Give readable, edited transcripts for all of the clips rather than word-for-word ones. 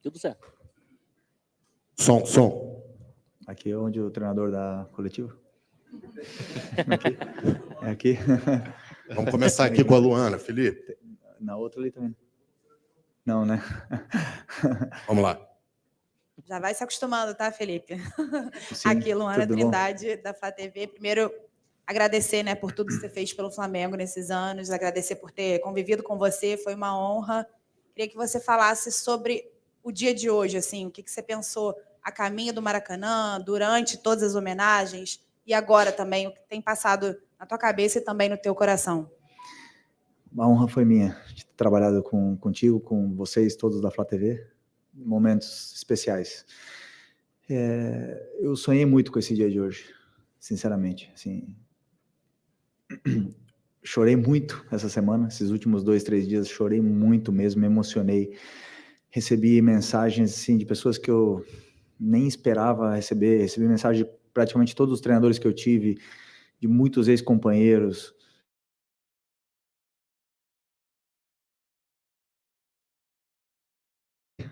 Tudo certo. Som. Aqui é onde o treinador da coletiva? É aqui? Vamos começar aqui com a Luana, Felipe. Na outra ali também. Não, né? Vamos lá. Já vai se acostumando, tá, Felipe? Sim, aqui, Luana tudo bom? Trindade, da Flá TV. Primeiro, agradecer, né, por tudo que você fez pelo Flamengo nesses anos, agradecer por ter convivido com você, foi uma honra. Queria que você falasse sobre o dia de hoje, assim, o que você pensou a caminho do Maracanã, durante todas as homenagens, e agora também, o que tem passado na tua cabeça e também no teu coração. A honra foi minha, de ter trabalhado contigo, com vocês todos da Flá TV, momentos especiais. Eu sonhei muito com esse dia de hoje, sinceramente, assim, chorei muito essa semana, esses últimos 2, 3 dias, chorei muito mesmo, me emocionei, recebi mensagens, assim, de pessoas que eu nem esperava recebi mensagem de praticamente todos os treinadores que eu tive, de muitos ex-companheiros.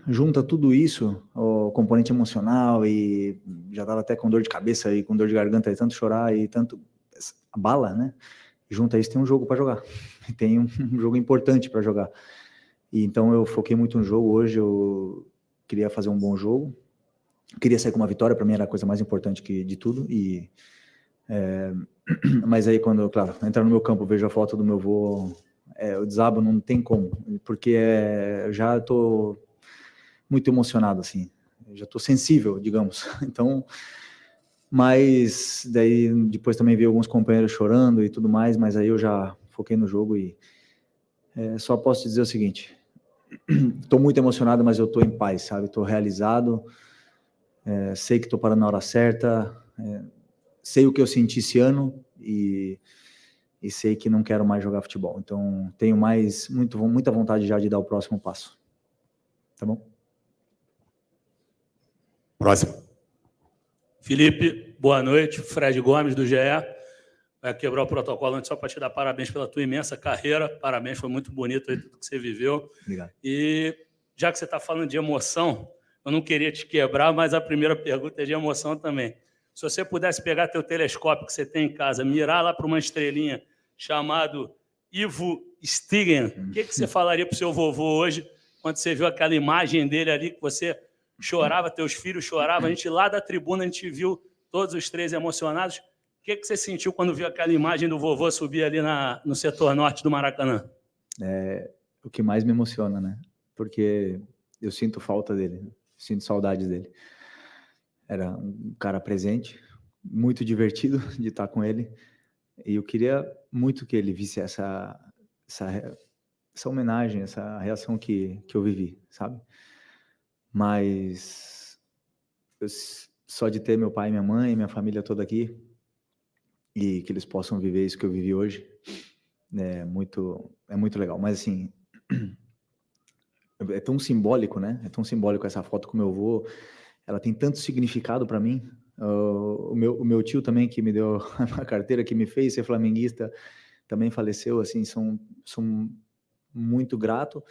Junta tudo isso, o componente emocional, e já estava até com dor de cabeça e com dor de garganta, e tanto chorar e tanto bala, né? Junta isso, tem um jogo para jogar, tem um jogo importante para jogar. E então eu foquei muito no jogo hoje, eu queria fazer um bom jogo, queria sair com uma vitória, para mim era a coisa mais importante de tudo, mas aí quando, claro, entrar no meu campo, vejo a foto do meu avô, o desabo não tem como, porque eu já estou muito emocionado, assim, eu já estou sensível, digamos, então, mas daí depois também vi alguns companheiros chorando e tudo mais, mas aí eu já foquei no jogo e só posso dizer o seguinte, estou muito emocionado, mas eu estou em paz, sabe, estou realizado, sei que estou parando na hora certa, sei o que eu senti esse ano e sei que não quero mais jogar futebol, então tenho muita vontade já de dar o próximo passo, tá bom? Próximo. Felipe, boa noite. Fred Gomes, do GE. Vai quebrar o protocolo antes só para te dar parabéns pela tua imensa carreira. Parabéns, foi muito bonito aí tudo que você viveu. Obrigado. E já que você está falando de emoção, eu não queria te quebrar, mas a primeira pergunta é de emoção também. Se você pudesse pegar teu telescópio que você tem em casa, mirar lá para uma estrelinha chamado Ivo Stigen, o que você falaria para o seu vovô hoje, quando você viu aquela imagem dele ali, que você chorava, teus filhos choravam, a gente lá da tribuna, a gente viu todos os 3 emocionados. O que você sentiu quando viu aquela imagem do vovô subir ali no setor norte do Maracanã? O que mais me emociona, né? Porque eu sinto falta dele, sinto saudades dele. Era um cara presente, muito divertido de estar com ele, e eu queria muito que ele visse essa homenagem, essa reação que eu vivi, sabe? Mas só de ter meu pai, minha mãe, minha família toda aqui, e que eles possam viver isso que eu vivi hoje, é muito legal. Mas assim, é tão simbólico, né? É tão simbólico essa foto com meu avô, ela tem tanto significado para mim. O meu tio também, que me deu a carteira, que me fez ser flamenguista, também faleceu, assim, sou muito grato,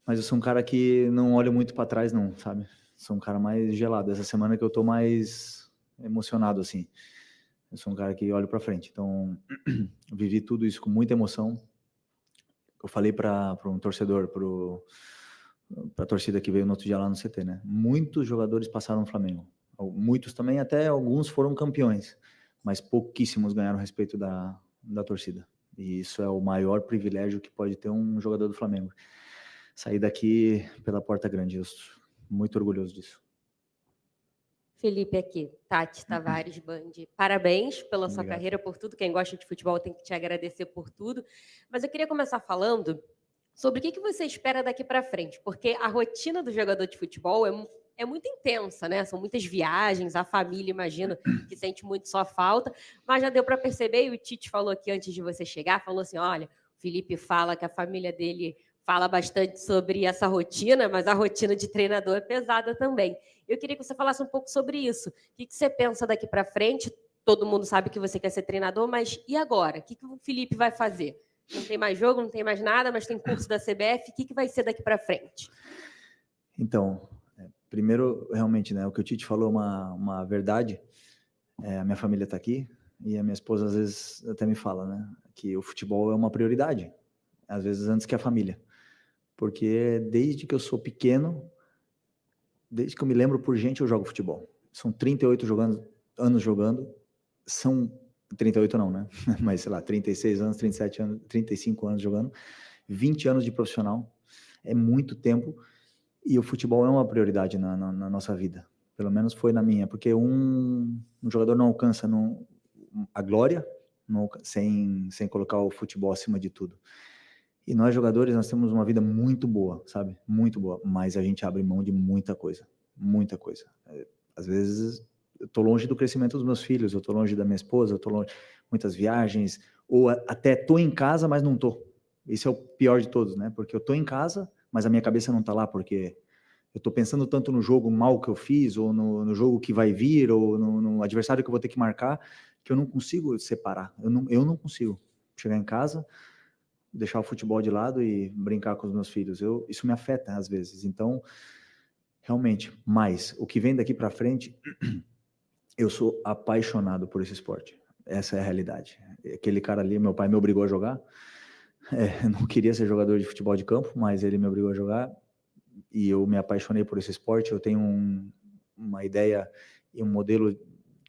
mas eu sou um cara que não olho muito para trás, não, sabe? Sou um cara mais gelado. Essa semana que eu tô mais emocionado, assim. Eu sou um cara que olho para frente. Então, eu vivi tudo isso com muita emoção. Eu falei para um torcedor, para a torcida que veio no outro dia lá no CT, né? Muitos jogadores passaram no Flamengo. Muitos também, até alguns foram campeões, mas pouquíssimos ganharam o respeito da torcida. E isso é o maior privilégio que pode ter um jogador do Flamengo. Sair daqui pela porta grande. Eu sou muito orgulhoso disso. Felipe aqui, Tati Tavares Band. Parabéns pela sua carreira, por tudo. Quem gosta de futebol tem que te agradecer por tudo. Mas eu queria começar falando sobre o que você espera daqui para frente, porque a rotina do jogador de futebol é muito intensa, né? São muitas viagens, a família, imagino, que sente muito sua falta, mas já deu para perceber, e o Tite falou aqui antes de você chegar, falou assim, olha, o Felipe fala que a família dele fala bastante sobre essa rotina, mas a rotina de treinador é pesada também. Eu queria que você falasse um pouco sobre isso. O que você pensa daqui para frente? Todo mundo sabe que você quer ser treinador, mas e agora? O que o Felipe vai fazer? Não tem mais jogo, não tem mais nada, mas tem curso da CBF. O que vai ser daqui para frente? Então, primeiro, realmente, né, o que o Tite falou é uma verdade. A minha família está aqui e a minha esposa às vezes até me fala, né, que o futebol é uma prioridade, às vezes antes que a família. Porque desde que eu sou pequeno, desde que eu me lembro por gente, eu jogo futebol. São 38 anos jogando, são 38 não, né? Mas, sei lá, 36 anos, 37 anos, 35 anos jogando, 20 anos de profissional, é muito tempo, e o futebol é uma prioridade na nossa vida, pelo menos foi na minha, porque um jogador não alcança a glória sem colocar o futebol acima de tudo. E nós jogadores, nós temos uma vida muito boa, sabe? Muito boa, mas a gente abre mão de muita coisa, muita coisa. Às vezes eu tô longe do crescimento dos meus filhos, eu tô longe da minha esposa, eu tô longe muitas viagens, ou até tô em casa, mas não tô. Esse é o pior de todos, né? Porque eu tô em casa, mas a minha cabeça não tá lá, porque eu tô pensando tanto no jogo mal que eu fiz, ou no jogo que vai vir, ou no adversário que eu vou ter que marcar, que eu não consigo separar. Eu não consigo chegar em casa, deixar o futebol de lado e brincar com os meus filhos. Isso me afeta às vezes. Então, realmente, mas o que vem daqui para frente, eu sou apaixonado por esse esporte. Essa é a realidade. Aquele cara ali, meu pai me obrigou a jogar. Eu não queria ser jogador de futebol de campo, mas ele me obrigou a jogar e eu me apaixonei por esse esporte. Eu tenho uma ideia e um modelo de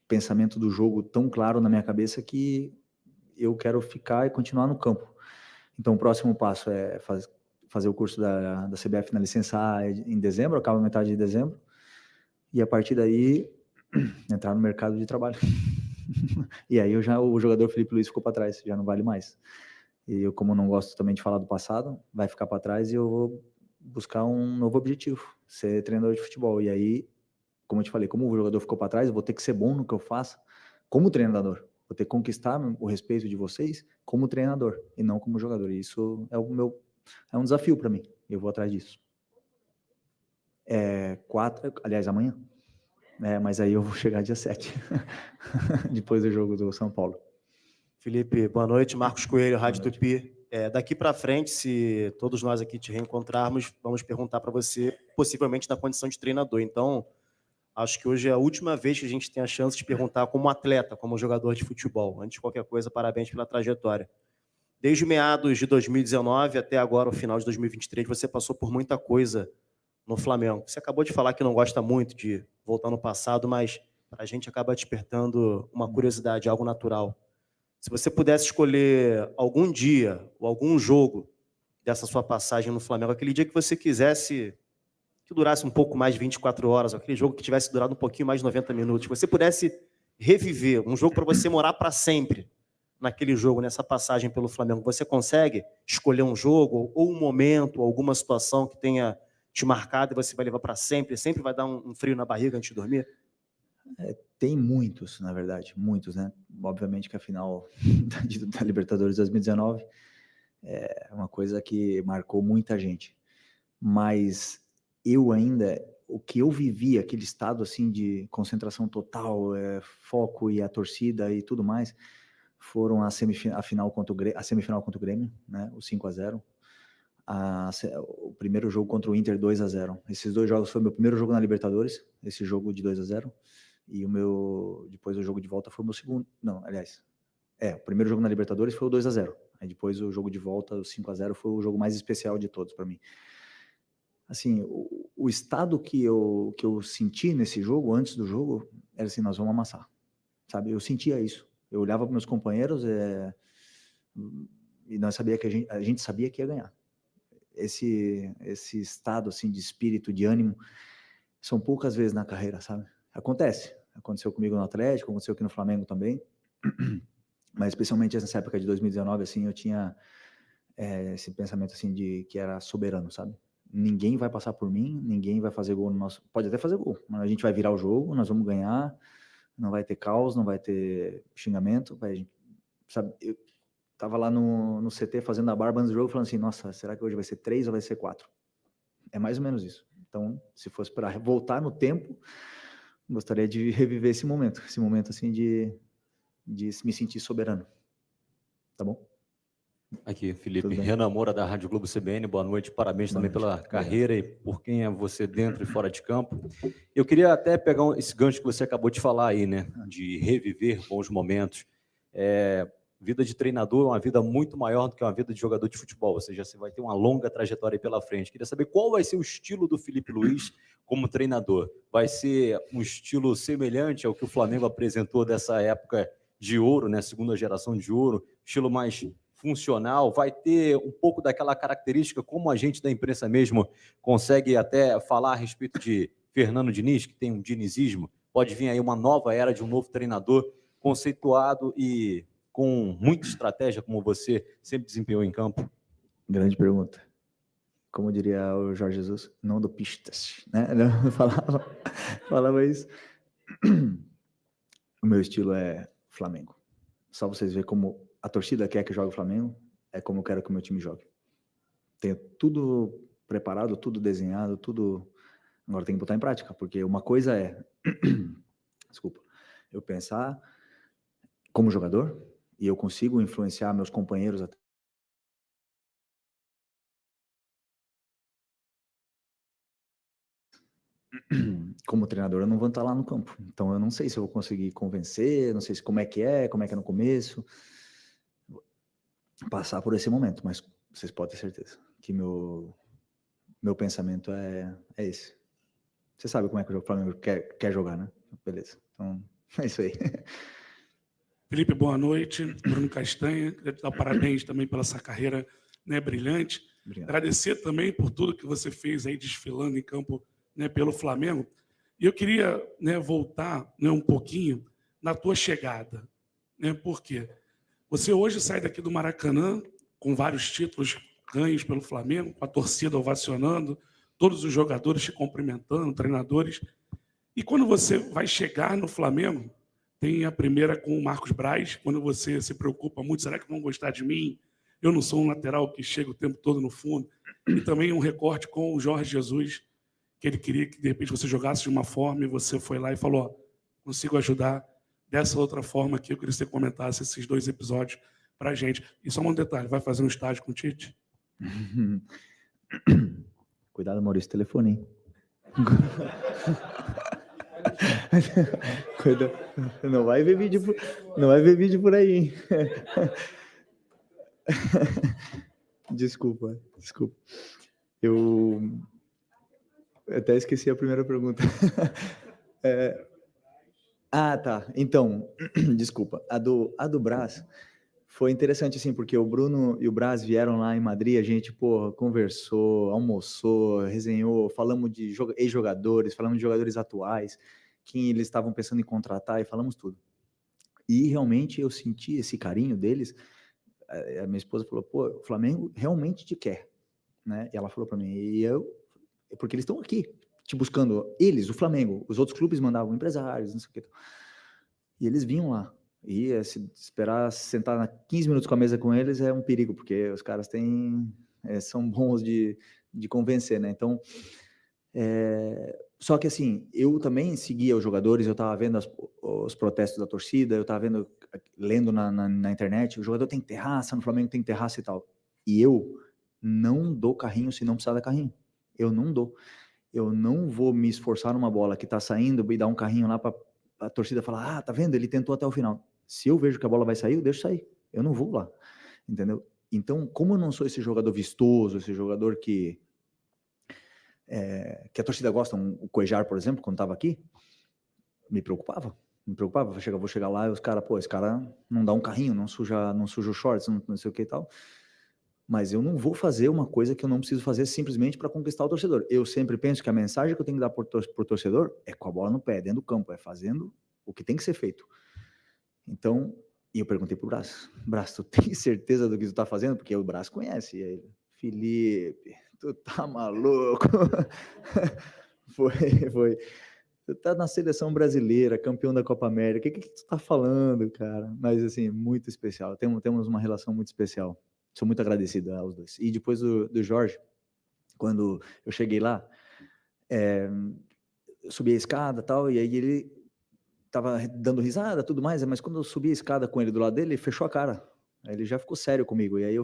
pensamento do jogo tão claro na minha cabeça que eu quero ficar e continuar no campo. Então, o próximo passo é fazer o curso da CBF na licença A em dezembro, acaba metade de dezembro, e a partir daí entrar no mercado de trabalho. E aí o jogador Felipe Luiz ficou para trás, já não vale mais. E eu, como não gosto também de falar do passado, vai ficar para trás e eu vou buscar um novo objetivo, ser treinador de futebol. E aí, como eu te falei, como o jogador ficou para trás, eu vou ter que ser bom no que eu faço como treinador. Vou ter que conquistar o respeito de vocês como treinador e não como jogador. E isso é um desafio para mim. Eu vou atrás disso. Aliás, amanhã. Mas aí eu vou chegar dia 7, depois do jogo do São Paulo. Felipe, boa noite. Marcos Coelho, Rádio Tupi. Daqui para frente, se todos nós aqui te reencontrarmos, vamos perguntar para você, possivelmente na condição de treinador. Então, acho que hoje é a última vez que a gente tem a chance de perguntar como atleta, como jogador de futebol. Antes de qualquer coisa, parabéns pela trajetória. Desde meados de 2019 até agora, o final de 2023, você passou por muita coisa no Flamengo. Você acabou de falar que não gosta muito de voltar no passado, mas a gente acaba despertando uma curiosidade, algo natural. Se você pudesse escolher algum dia ou algum jogo dessa sua passagem no Flamengo, aquele dia que você quisesse que durasse um pouco mais de 24 horas, aquele jogo que tivesse durado um pouquinho mais de 90 minutos, que você pudesse reviver, um jogo para você morar para sempre naquele jogo, nessa passagem pelo Flamengo, você consegue escolher um jogo ou um momento, ou alguma situação que tenha te marcado e você vai levar para sempre, sempre vai dar um frio na barriga antes de dormir? Tem muitos, na verdade, muitos, né? Obviamente que a final da Libertadores 2019 é uma coisa que marcou muita gente, mas o que eu vivi, aquele estado assim de concentração total, foco e a torcida e tudo mais, foram a semifinal contra o Grêmio, né? O 5-0, o primeiro jogo contra o Inter 2-0. Esses dois jogos foi meu primeiro jogo na Libertadores, esse jogo de 2-0. E depois o jogo de volta foi o meu segundo. Não, aliás, o primeiro jogo na Libertadores foi o 2-0. Aí depois o jogo de volta, o 5-0, foi o jogo mais especial de todos para mim. Assim, o estado que eu senti nesse jogo, antes do jogo, era assim, nós vamos amassar. Sabe? Eu sentia isso. Eu olhava para meus companheiros e nós sabia que a gente sabia que ia ganhar. Esse estado assim de espírito, de ânimo, são poucas vezes na carreira, sabe? Aconteceu comigo no Atlético, aconteceu aqui no Flamengo também, mas especialmente nessa época de 2019, assim, eu tinha esse pensamento assim de que era soberano, sabe? Ninguém vai passar por mim, ninguém vai fazer gol no nosso... Pode até fazer gol, mas a gente vai virar o jogo, nós vamos ganhar, não vai ter caos, não vai ter xingamento, sabe? Eu tava lá no CT fazendo a barba antes do jogo, falando assim, nossa, será que hoje vai ser 3 ou vai ser 4? É mais ou menos isso. Então, se fosse para voltar no tempo, gostaria de reviver esse momento assim de me sentir soberano. Tá bom? Aqui, Felipe. Tudo bem? Renan Moura, da Rádio Globo CBN. Boa noite, parabéns Boa também noite. pela Obrigado. carreira e por quem é você dentro e fora de campo. Eu queria até pegar esse gancho que você acabou de falar aí, né? De reviver bons momentos. Vida de treinador é uma vida muito maior do que uma vida de jogador de futebol, ou seja, você vai ter uma longa trajetória aí pela frente. Queria saber qual vai ser o estilo do Felipe Luiz como treinador. Vai ser um estilo semelhante ao que o Flamengo apresentou dessa época de ouro, né? Segunda geração de ouro, estilo mais funcional, vai ter um pouco daquela característica, como a gente da imprensa mesmo consegue até falar a respeito de Fernando Diniz, que tem um dinizismo, pode vir aí uma nova era de um novo treinador conceituado e com muita estratégia, como você sempre desempenhou em campo? Grande pergunta. Como diria o Jorge Jesus, não do pistas, né? Ele falava isso. O meu estilo é Flamengo. Só vocês verem como a torcida quer que eu jogue o Flamengo, é como eu quero que o meu time jogue. Tenho tudo preparado, tudo desenhado, tudo... Agora tem que botar em prática, porque uma coisa é... Desculpa. Eu pensar como jogador e eu consigo influenciar meus companheiros até como treinador, eu não vou estar lá no campo. Então, eu não sei se eu vou conseguir convencer, não sei se como é que é no começo. Passar por esse momento, mas vocês podem ter certeza que meu pensamento é esse. Você sabe como é que o Flamengo quer jogar, né? Beleza. Então, é isso aí. Felipe, boa noite. Bruno Castanha, queria te dar parabéns também pela essa carreira, né, brilhante. Obrigado. Agradecer também por tudo que você fez aí desfilando em campo, né, pelo Flamengo. E eu queria, né, voltar, né, um pouquinho na tua chegada, né? Por quê? Você hoje sai daqui do Maracanã com vários títulos ganhos pelo Flamengo, com a torcida ovacionando, todos os jogadores te cumprimentando, treinadores. E quando você vai chegar no Flamengo, tem a primeira com o Marcos Braz, quando você se preocupa muito, será que vão gostar de mim? Eu não sou um lateral que chega o tempo todo no fundo. E também um recorte com o Jorge Jesus, que ele queria que, de repente, você jogasse de uma forma e você foi lá e falou, ó, consigo ajudar dessa outra forma aqui. Eu queria que você comentasse esses dois episódios pra gente. E só um detalhe, vai fazer um estágio com o Tite? Cuidado, Maurício, telefone, hein? Cuidado. Não vai ver vídeo por aí, hein? Desculpa. Eu até esqueci a primeira pergunta. Tá. Então, desculpa. A do Brás foi interessante, assim, porque o Bruno e o Brás vieram lá em Madrid, a gente, conversou, almoçou, resenhou, falamos de ex-jogadores, falamos de jogadores atuais, quem eles estavam pensando em contratar, e falamos tudo. E realmente eu senti esse carinho deles. A minha esposa falou, o Flamengo realmente te quer, né? E ela falou para mim, porque eles estão aqui, te buscando, eles, o Flamengo, os outros clubes mandavam empresários, não sei o que. E eles vinham lá. E se esperar sentar 15 minutos com a mesa com eles é um perigo, porque os caras são bons de convencer, né? Então, só que assim, eu também seguia os jogadores, eu estava vendo os protestos da torcida, eu estava lendo na internet, o jogador tem que ter raça, no Flamengo tem que ter raça e tal. E eu não dou carrinho se não precisar dar carrinho. Eu não dou. Eu não vou me esforçar numa bola que está saindo e dar um carrinho lá para a torcida falar, tá vendo? Ele tentou até o final. Se eu vejo que a bola vai sair, eu deixo sair. Eu não vou lá, entendeu? Então, como eu não sou esse jogador vistoso, esse jogador que a torcida gosta, o Cuejar, por exemplo, quando estava aqui, me preocupava. Vou chegar lá e os caras, esse cara não dá um carrinho, não suja os shorts, não sei o que e tal. Mas eu não vou fazer uma coisa que eu não preciso fazer simplesmente para conquistar o torcedor. Eu sempre penso que a mensagem que eu tenho que dar para o torcedor é com a bola no pé, dentro do campo, é fazendo o que tem que ser feito. Então, e eu perguntei pro Brás, tu tem certeza do que tu tá fazendo? Porque o Brás conhece. E aí ele, Felipe, tu tá maluco? Foi. Tu tá na seleção brasileira, campeão da Copa América, o que tu tá falando, cara? Mas, assim, muito especial. Temos uma relação muito especial. Sou muito agradecido aos dois. E depois do Jorge, quando eu cheguei lá, eu subi a escada e tal, e aí ele tava dando risada, tudo mais, mas quando eu subi a escada com ele do lado dele, ele fechou a cara. Aí ele já ficou sério comigo, e aí eu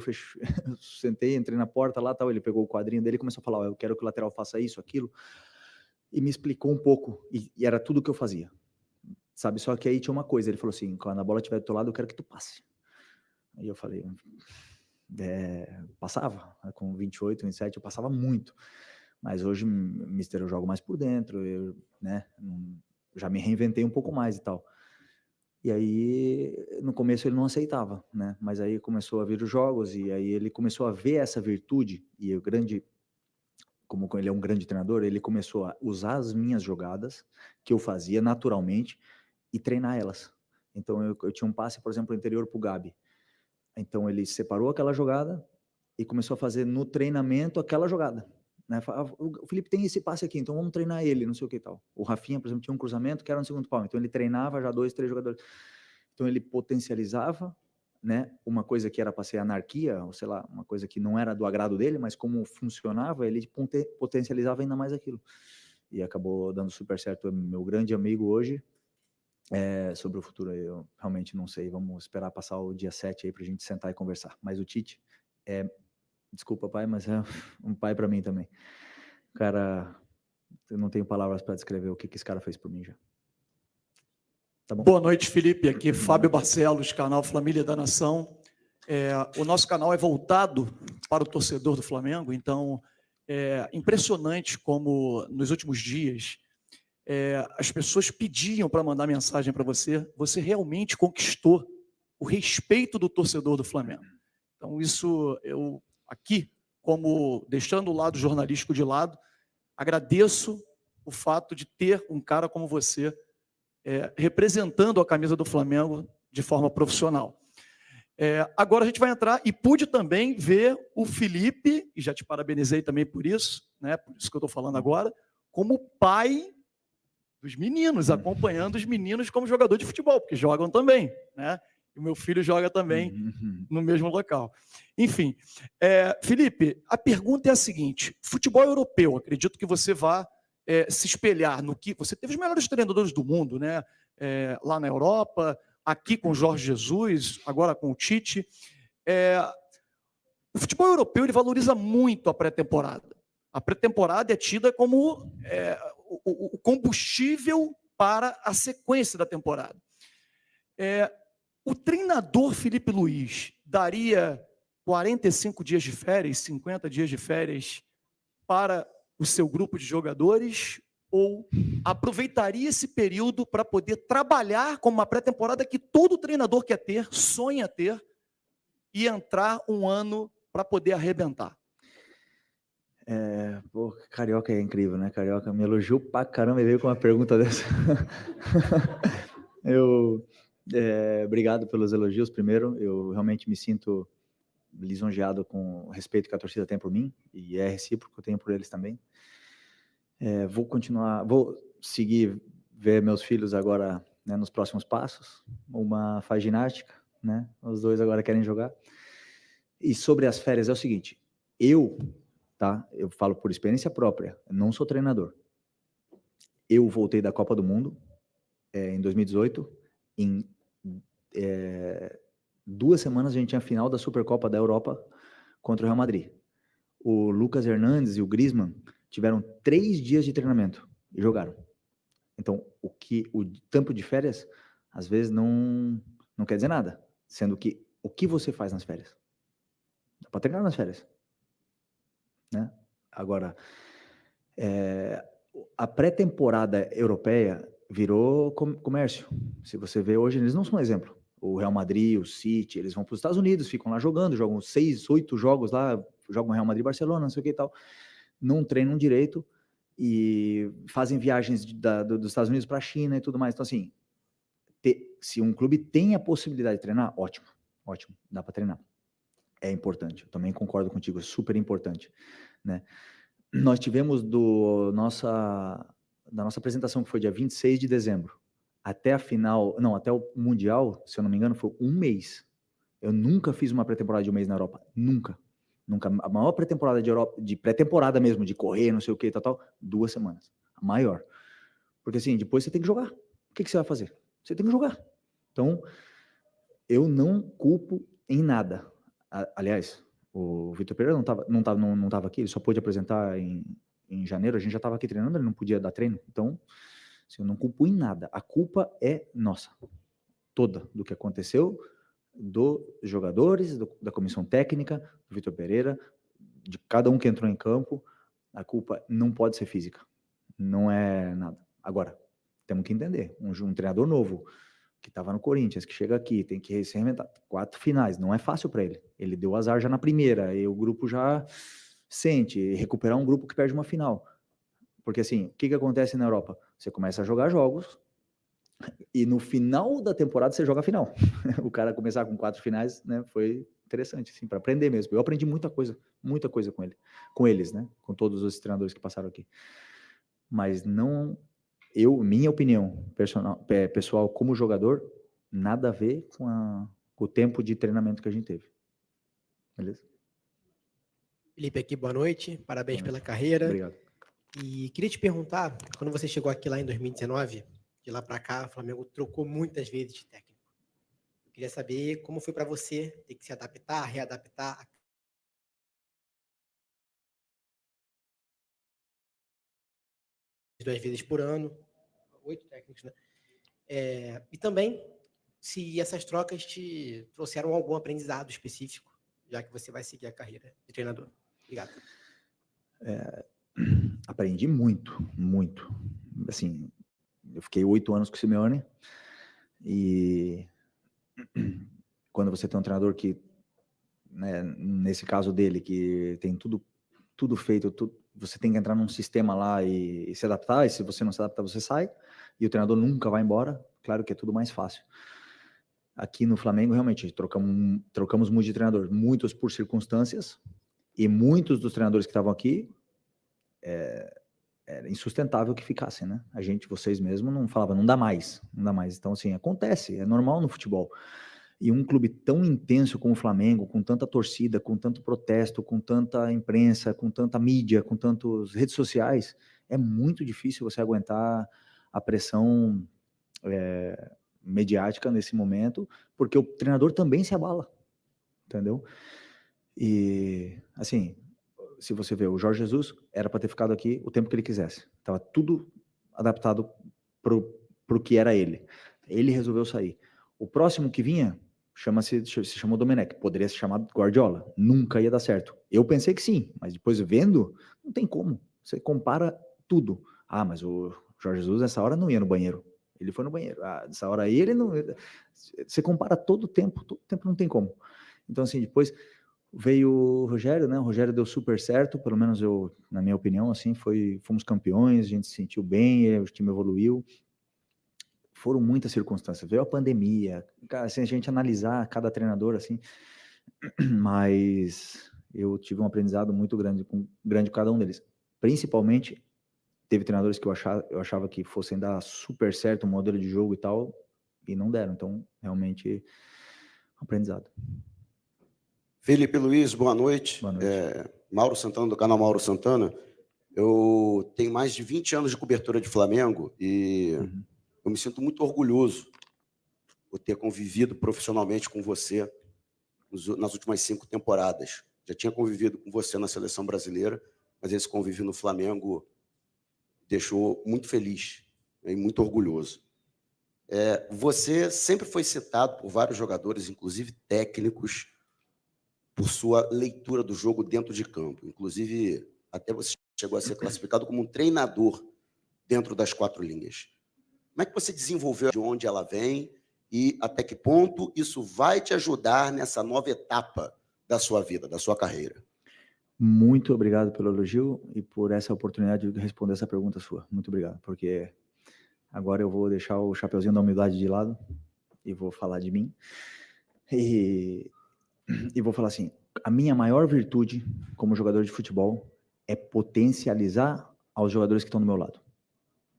sentei, entrei na porta lá, tal, ele pegou o quadrinho dele e começou a falar, eu quero que o lateral faça isso, aquilo, e me explicou um pouco, e era tudo que eu fazia, sabe? Só que aí tinha uma coisa, ele falou assim, quando a bola estiver do teu lado, eu quero que tu passe. Aí eu falei, passava, com 28, 27, eu passava muito, mas hoje, mister, eu jogo mais por dentro, eu, né, já me reinventei um pouco mais e tal. E aí, no começo ele não aceitava, né? Mas aí começou a vir os jogos e aí ele começou a ver essa virtude e o grande, como ele é um grande treinador, ele começou a usar as minhas jogadas que eu fazia naturalmente e treinar elas. Então eu tinha um passe, por exemplo, interior pro Gabi. Então ele separou aquela jogada e começou a fazer no treinamento aquela jogada. Né? O Felipe tem esse passe aqui, então vamos treinar ele, não sei o que e tal. O Rafinha, por exemplo, tinha um cruzamento que era no segundo pau, então ele treinava já 2, 3 jogadores. Então ele potencializava, né, uma coisa que era para ser anarquia, ou sei lá, uma coisa que não era do agrado dele, mas como funcionava, ele potencializava ainda mais aquilo. E acabou dando super certo. Meu grande amigo hoje, sobre o futuro eu realmente não sei, vamos esperar passar o dia 7 aí pra gente sentar e conversar. Mas o Tite desculpa, pai, mas é um pai para mim também. Cara, eu não tenho palavras para descrever o que esse cara fez por mim já. Tá bom? Boa noite, Felipe. Aqui Fábio Barcelos, canal Família da Nação. O nosso canal é voltado para o torcedor do Flamengo, então é impressionante como nos últimos dias as pessoas pediam para mandar mensagem para você. Você realmente conquistou o respeito do torcedor do Flamengo. Então isso eu aqui, como deixando o lado jornalístico de lado, agradeço o fato de ter um cara como você representando a camisa do Flamengo de forma profissional. Agora a gente vai entrar e pude também ver o Felipe, e já te parabenizei também por isso, né, por isso que eu estou falando agora, como pai dos meninos, acompanhando os meninos como jogador de futebol, porque jogam também, né? O meu filho joga também no mesmo local. Enfim, Felipe, a pergunta é a seguinte: futebol europeu, acredito que você vá se espelhar no que... Você teve os melhores treinadores do mundo, né? Lá na Europa, aqui com o Jorge Jesus, agora com o Tite. O futebol europeu ele valoriza muito a pré-temporada. A pré-temporada é tida como o combustível para a sequência da temporada. O treinador Felipe Luiz daria 45 dias de férias, 50 dias de férias para o seu grupo de jogadores ou aproveitaria esse período para poder trabalhar como uma pré-temporada que todo treinador quer ter, sonha ter, e entrar um ano para poder arrebentar? Pô, Carioca é incrível, né? Carioca me elogiou pra caramba e veio com uma pergunta dessa. Obrigado pelos elogios, primeiro. Eu realmente me sinto lisonjeado com o respeito que a torcida tem por mim, e é recíproco, eu tenho por eles também. Vou seguir, ver meus filhos agora, né, nos próximos passos. Uma faz ginástica, né? Os dois agora querem jogar. E sobre as férias é o seguinte, eu falo por experiência própria, não sou treinador. Eu voltei da Copa do Mundo em 2018, em 2 semanas a gente tinha a final da Supercopa da Europa contra o Real Madrid. O Lucas Hernandes e o Griezmann tiveram 3 dias de treinamento e jogaram. Então, o tempo de férias, às vezes, não quer dizer nada. Sendo que, o que você faz nas férias? Dá para treinar nas férias. Né? Agora, a pré-temporada europeia virou comércio. Se você vê hoje, eles não são um exemplo. O Real Madrid, o City, eles vão para os Estados Unidos, ficam lá jogando, jogam 6, 8 jogos lá, jogam Real Madrid, Barcelona, não sei o que e tal. Não treinam direito e fazem viagens dos Estados Unidos para a China e tudo mais. Então, assim, se um clube tem a possibilidade de treinar, ótimo, dá para treinar. É importante, eu também concordo contigo, é super importante, né? Nós tivemos da nossa apresentação, que foi dia 26 de dezembro, até a final, não, até o Mundial, se eu não me engano, foi 1 mês. Eu nunca fiz uma pré-temporada de 1 mês na Europa, nunca. A maior pré-temporada de Europa, de pré-temporada mesmo, de correr, não sei o que, tal, 2 semanas, a maior. Porque assim, depois você tem que jogar. O que você vai fazer? Você tem que jogar. Então, eu não culpo em nada. Aliás, o Vitor Pereira não tava aqui, ele só pôde apresentar em janeiro, a gente já estava aqui treinando, ele não podia dar treino, então assim, eu não culpo em nada, a culpa é nossa, toda, do que aconteceu, dos jogadores, da comissão técnica, do Vitor Pereira, de cada um que entrou em campo, a culpa não pode ser física, não é nada. Agora, temos que entender, um treinador novo, que estava no Corinthians, que chega aqui, tem que se reinventar, 4 finais, não é fácil para ele. Ele deu azar já na primeira, e o grupo já sente, recuperar um grupo que perde uma final. Porque assim, o que acontece na Europa? Você começa a jogar jogos, e no final da temporada você joga a final. O cara começar com 4 finais, né, foi interessante, assim, para aprender mesmo. Eu aprendi muita coisa com eles, né, com todos os treinadores que passaram aqui. Mas não... minha opinião pessoal como jogador, nada a ver com o tempo de treinamento que a gente teve. Beleza? Felipe aqui, boa noite. Parabéns pela carreira. Obrigado. E queria te perguntar, quando você chegou aqui lá em 2019, de lá para cá, o Flamengo trocou muitas vezes de técnico. Eu queria saber como foi para você ter que se adaptar, readaptar. 2 vezes por ano. 8 técnicos, né? E também, se essas trocas te trouxeram algum aprendizado específico, já que você vai seguir a carreira de treinador. Obrigado. Aprendi muito, muito. Assim, eu fiquei 8 anos com o Simeone, e quando você tem um treinador que, né, nesse caso dele, que tem tudo feito, você tem que entrar num sistema lá e se adaptar, e se você não se adaptar, você sai, e o treinador nunca vai embora, claro que é tudo mais fácil. Aqui no Flamengo, realmente, trocamos muito de treinador, muitos por circunstâncias, e muitos dos treinadores que estavam aqui, era insustentável que ficassem, né? Vocês mesmos, não falavam, não dá mais. Então, assim, acontece, é normal no futebol. E um clube tão intenso como o Flamengo, com tanta torcida, com tanto protesto, com tanta imprensa, com tanta mídia, com tantas redes sociais, é muito difícil você aguentar a pressão mediática nesse momento, porque o treinador também se abala, entendeu? E, assim, se você vê, o Jorge Jesus era para ter ficado aqui o tempo que ele quisesse. Estava tudo adaptado pro que era ele. Ele resolveu sair. O próximo que vinha se chamou Domenech, poderia se chamar Guardiola, nunca ia dar certo. Eu pensei que sim, mas depois vendo, não tem como. Você compara tudo. Ah, mas o Jorge Jesus nessa hora não ia no banheiro. Ele foi no banheiro. Ah, nessa hora aí ele não... Você compara todo o tempo não tem como. Então, assim, depois veio o Rogério, né? O Rogério deu super certo, pelo menos eu, na minha opinião, assim, fomos campeões, a gente se sentiu bem, o time evoluiu. Foram muitas circunstâncias, veio a pandemia, assim, a gente analisar cada treinador, assim, mas eu tive um aprendizado muito grande com cada um deles. Principalmente, teve treinadores que eu achava que fossem dar super certo o modelo de jogo e tal, e não deram, então, realmente, aprendizado. Felipe Luiz, boa noite. Boa noite. Mauro Santana, do canal Mauro Santana. Eu tenho mais de 20 anos de cobertura de Flamengo e... Eu me sinto muito orgulhoso por ter convivido profissionalmente com você nas últimas 5 temporadas. Já tinha convivido com você na Seleção Brasileira, mas esse convívio no Flamengo deixou muito feliz, né, e muito orgulhoso. Você sempre foi citado por vários jogadores, inclusive técnicos, por sua leitura do jogo dentro de campo. Inclusive, até você chegou a ser classificado como um treinador dentro das 4 linhas. Como é que você desenvolveu de onde ela vem e até que ponto isso vai te ajudar nessa nova etapa da sua vida, da sua carreira? Muito obrigado pelo elogio e por essa oportunidade de responder essa pergunta sua. Muito obrigado, porque agora eu vou deixar o chapeuzinho da humildade de lado e vou falar de mim. E vou falar assim, a minha maior virtude como jogador de futebol é potencializar aos jogadores que estão do meu lado.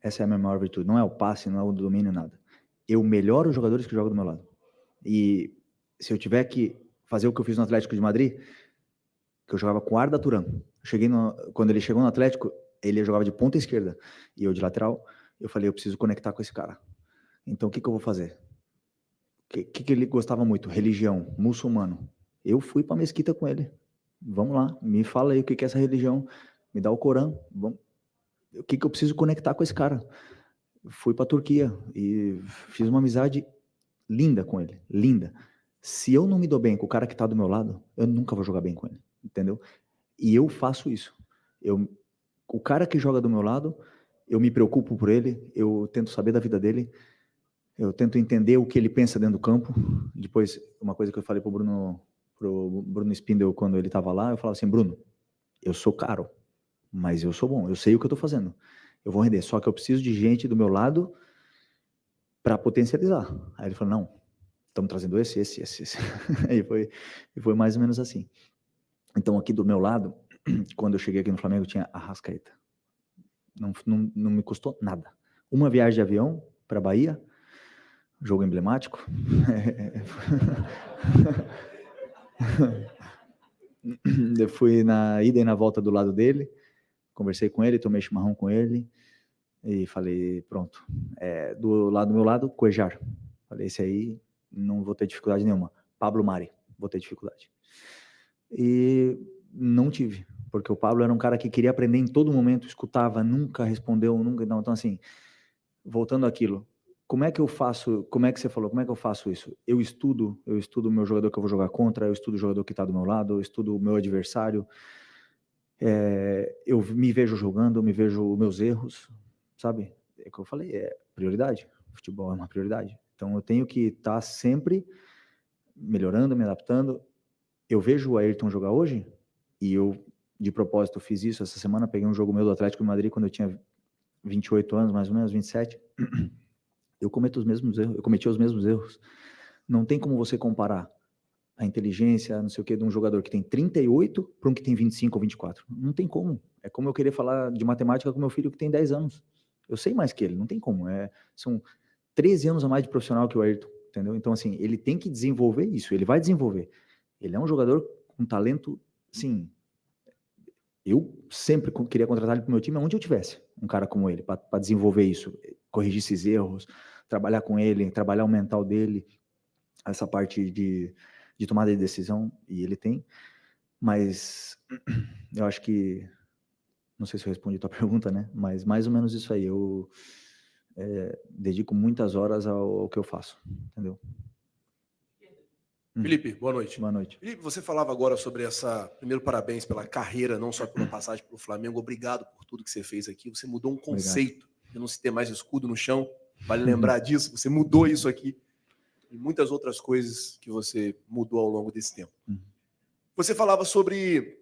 Essa é a minha maior virtude. Não é o passe, não é o domínio, nada. Eu melhoro os jogadores que jogam do meu lado. E se eu tiver que fazer o que eu fiz no Atlético de Madrid, que eu jogava com o Arda Turan. Quando ele chegou no Atlético, ele jogava de ponta esquerda e eu de lateral. Eu falei, eu preciso conectar com esse cara. Então, o que eu vou fazer? que ele gostava muito? Religião, muçulmano. Eu fui para a mesquita com ele. Vamos lá, me fala aí o que é essa religião, me dá o Corão, vamos. O que eu preciso conectar com esse cara? Fui para a Turquia e fiz uma amizade linda com ele, linda. Se eu não me dou bem com o cara que está do meu lado, eu nunca vou jogar bem com ele, entendeu? E eu faço isso. O cara que joga do meu lado, eu me preocupo por ele, eu tento saber da vida dele, eu tento entender o que ele pensa dentro do campo. Depois, uma coisa que eu falei pro Bruno Spindel quando ele estava lá, eu falava assim, Bruno, eu sou caro, mas eu sou bom, eu sei o que eu estou fazendo. Eu vou render, só que eu preciso de gente do meu lado para potencializar. Aí ele falou, não, estamos trazendo esse. E foi mais ou menos assim. Então, aqui do meu lado, quando eu cheguei aqui no Flamengo, tinha Arrascaeta. Não me custou nada. Uma viagem de avião para Bahia, jogo emblemático. Eu fui na ida e na volta do lado dele, conversei com ele, tomei chimarrão com ele e falei, pronto, do meu lado, Cuejar. Falei, esse aí não vou ter dificuldade nenhuma. Pablo Mari, vou ter dificuldade. E não tive, porque o Pablo era um cara que queria aprender em todo momento, escutava, nunca respondeu, nunca. Não. Então, assim, voltando àquilo, como é que eu faço, como é que você falou, como é que eu faço isso? Eu estudo o meu jogador que eu vou jogar contra, eu estudo o jogador que está do meu lado, eu estudo o meu adversário, eu me vejo jogando, eu me vejo os meus erros, sabe? É o que eu falei, é prioridade, futebol é uma prioridade. Então eu tenho que estar sempre melhorando, me adaptando. Eu vejo o Ayrton jogar hoje, e eu, de propósito, fiz isso essa semana, peguei um jogo meu do Atlético de Madrid, quando eu tinha 28 anos, mais ou menos, 27, eu cometi os mesmos erros. Não tem como você comparar a inteligência, não sei o que, de um jogador que tem 38 para um que tem 25 ou 24. Não tem como. É como eu querer falar de matemática com meu filho que tem 10 anos. Eu sei mais que ele, não tem como. São 13 anos a mais de profissional que o Ayrton, entendeu? Então, assim, ele tem que desenvolver isso, ele vai desenvolver. Ele é um jogador com talento, assim, eu sempre queria contratar ele para o meu time onde eu tivesse um cara como ele, para desenvolver isso, corrigir esses erros, trabalhar com ele, trabalhar o mental dele, essa parte de tomada de decisão, e ele tem. Mas eu acho que, não sei se eu respondi a tua pergunta, né? Mas mais ou menos isso aí, eu dedico muitas horas ao que eu faço, entendeu? Felipe, boa noite. Boa noite. Felipe, você falava agora sobre essa... Primeiro, parabéns pela carreira, não só pela passagem pelo Flamengo. Obrigado por tudo que você fez aqui. Você mudou um conceito. Obrigado. De não se ter mais escudo no chão. Vale lembrar disso. Você mudou isso aqui. E muitas outras coisas que você mudou ao longo desse tempo. Você falava sobre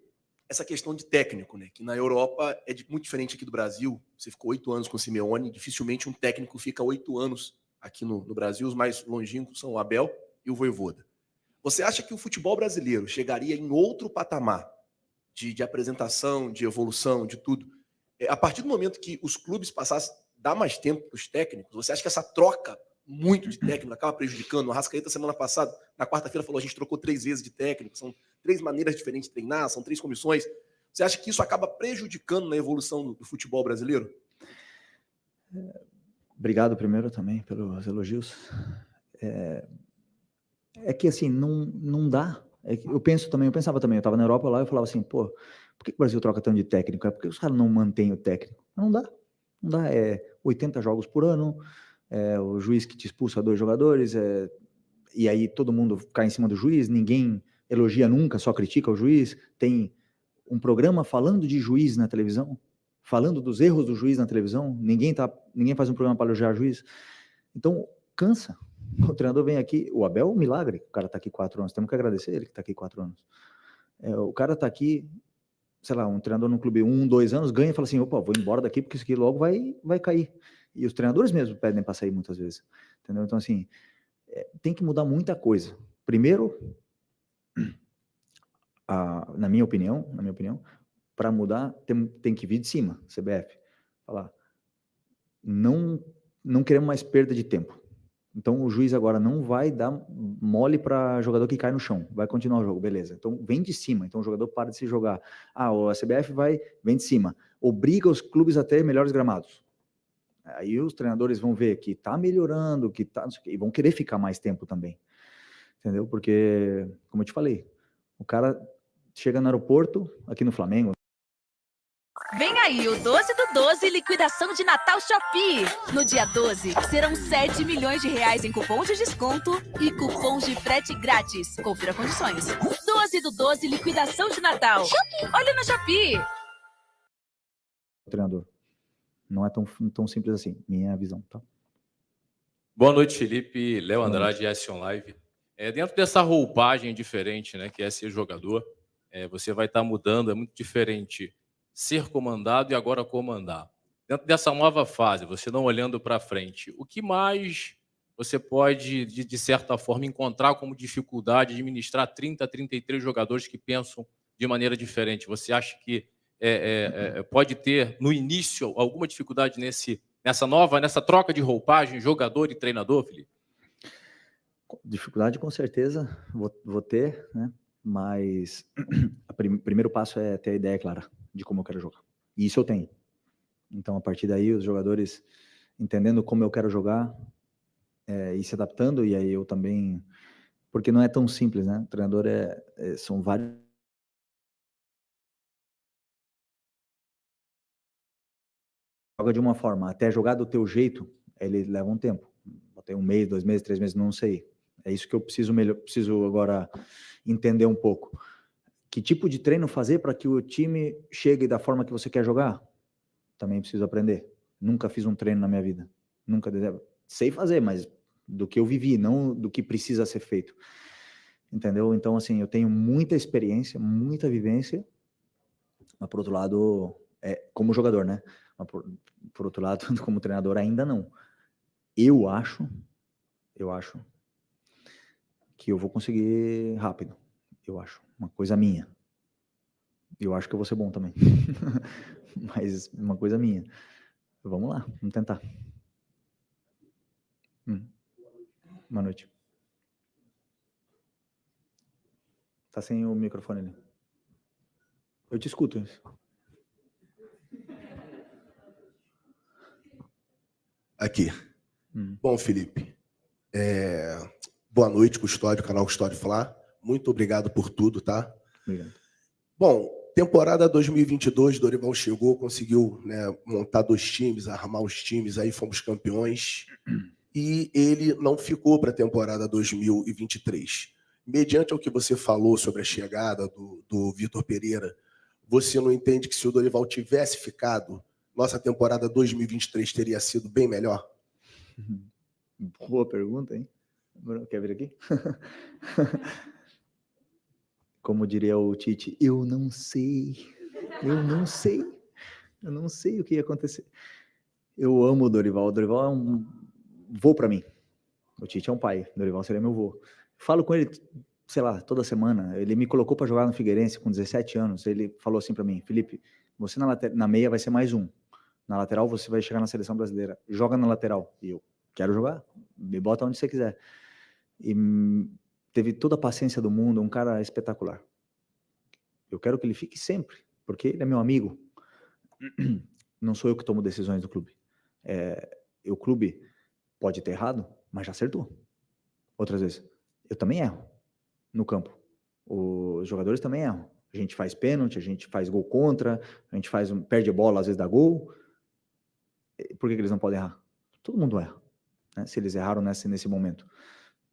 essa questão de técnico, né? Que na Europa é muito diferente aqui do Brasil. Você ficou 8 anos com o Simeone. Dificilmente um técnico fica 8 anos aqui no Brasil. Os mais longínquos são o Abel e o Vojvoda. Você acha que o futebol brasileiro chegaria em outro patamar de apresentação, de evolução, de tudo, a partir do momento que os clubes passassem a dar mais tempo para os técnicos? Você acha que essa troca muito de técnico acaba prejudicando? O Arrascaeta, semana passada, na quarta-feira, falou: a gente trocou 3 vezes de técnico, são 3 maneiras diferentes de treinar, são 3 comissões. Você acha que isso acaba prejudicando na evolução do futebol brasileiro? Obrigado primeiro também pelos elogios. É que assim, não dá. Eu pensava também, eu estava na Europa lá, eu falava assim, pô, por que o Brasil troca tanto de técnico? Por que os caras não mantêm o técnico? Não dá. 80 jogos por ano, o juiz que te expulsa 2 jogadores, e aí todo mundo cai em cima do juiz, ninguém elogia nunca, só critica o juiz. Tem um programa falando de juiz na televisão, falando dos erros do juiz na televisão, ninguém faz um programa para elogiar o juiz. Então, cansa. O treinador vem aqui, o Abel é um milagre, o cara está aqui 4 anos, temos que agradecer ele que está aqui 4 anos. O cara está aqui, sei lá, um treinador no clube 1, 2 anos, ganha e fala assim, opa, vou embora daqui porque isso aqui logo vai cair. E os treinadores mesmo pedem para sair muitas vezes, entendeu? Então, assim, tem que mudar muita coisa. Primeiro, na minha opinião, para mudar, tem que vir de cima, CBF, falar, não queremos mais perda de tempo. Então, o juiz agora não vai dar mole para jogador que cai no chão. Vai continuar o jogo, beleza. Então, vem de cima. Então, o jogador para de se jogar. A CBF vem de cima. Obriga os clubes a ter melhores gramados. Aí os treinadores vão ver que tá melhorando, que tá, não sei o quê, e vão querer ficar mais tempo também. Entendeu? Porque, como eu te falei, o cara chega no aeroporto, aqui no Flamengo. Vem aí o 12 do 12 liquidação de Natal Shopee. No dia 12, serão 7 milhões de reais em cupons de desconto e cupons de frete grátis. Confira condições. 12 do 12 liquidação de Natal. Shopee. Olha no Shopee. Treinador. Não é tão simples assim, minha visão, tá? Boa noite, Felipe. Léo Boa Andrade, Action Live. Dentro dessa roupagem diferente, né, que é ser jogador, você vai estar mudando, é muito diferente ser comandado e agora comandar. Dentro dessa nova fase, você não olhando para frente, o que mais você pode, de certa forma, encontrar como dificuldade de administrar 30, 33 jogadores que pensam de maneira diferente? Você acha que pode ter, no início, alguma dificuldade nessa troca de roupagem, jogador e treinador, Felipe? Dificuldade, com certeza, vou ter, né? Mas o primeiro passo é ter a ideia clara de como eu quero jogar. E isso eu tenho. Então, a partir daí, os jogadores entendendo como eu quero jogar e se adaptando, e aí eu também... Porque não é tão simples, né? O treinador são vários... Joga de uma forma, até jogar do teu jeito, ele leva um tempo. Até 1 mês, 2 meses, 3 meses, não sei. É isso que eu preciso agora entender um pouco. Que tipo de treino fazer para que o time chegue da forma que você quer jogar? Também preciso aprender. Nunca fiz um treino na minha vida. Nunca sei fazer, mas do que eu vivi, não do que precisa ser feito. Entendeu? Então, assim, eu tenho muita experiência, muita vivência, mas, por outro lado, como jogador, né? Mas, por outro lado, como treinador, ainda não. Eu acho que eu vou conseguir rápido. Eu acho. Uma coisa minha. Eu acho que eu vou ser bom também. Mas uma coisa minha. Vamos lá, vamos tentar. Boa noite. Tá sem o microfone ali. Eu te escuto. Aqui. Bom, Felipe, boa noite, Custódio, canal Custódio Fla. Muito obrigado por tudo, tá? Obrigado. Bom, temporada 2022, Dorival chegou, conseguiu, né, montar 2 times, armar os times, aí fomos campeões. E ele não ficou para a temporada 2023. Mediante ao que você falou sobre a chegada do Vitor Pereira, você não entende que se o Dorival tivesse ficado, nossa temporada 2023 teria sido bem melhor? Boa pergunta, hein? Quer vir aqui? Como diria o Tite, eu não sei o que ia acontecer. Eu amo o Dorival é um vô para mim. O Tite é um pai, o Dorival seria meu vô. Falo com ele, sei lá, toda semana. Ele me colocou para jogar no Figueirense com 17 anos. Ele falou assim para mim, Felipe, você na meia vai ser mais um. Na lateral você vai chegar na seleção brasileira. Joga na lateral. E eu quero jogar. Me bota onde você quiser. E teve toda a paciência do mundo, um cara espetacular. Eu quero que ele fique sempre, porque ele é meu amigo. Não sou eu que tomo decisões do clube. O clube pode ter errado, mas já acertou. Outras vezes, eu também erro no campo. Os jogadores também erram. A gente faz pênalti, a gente faz gol contra, a gente perde a bola, às vezes dá gol. Por que eles não podem errar? Todo mundo erra, né? Se eles erraram nesse momento.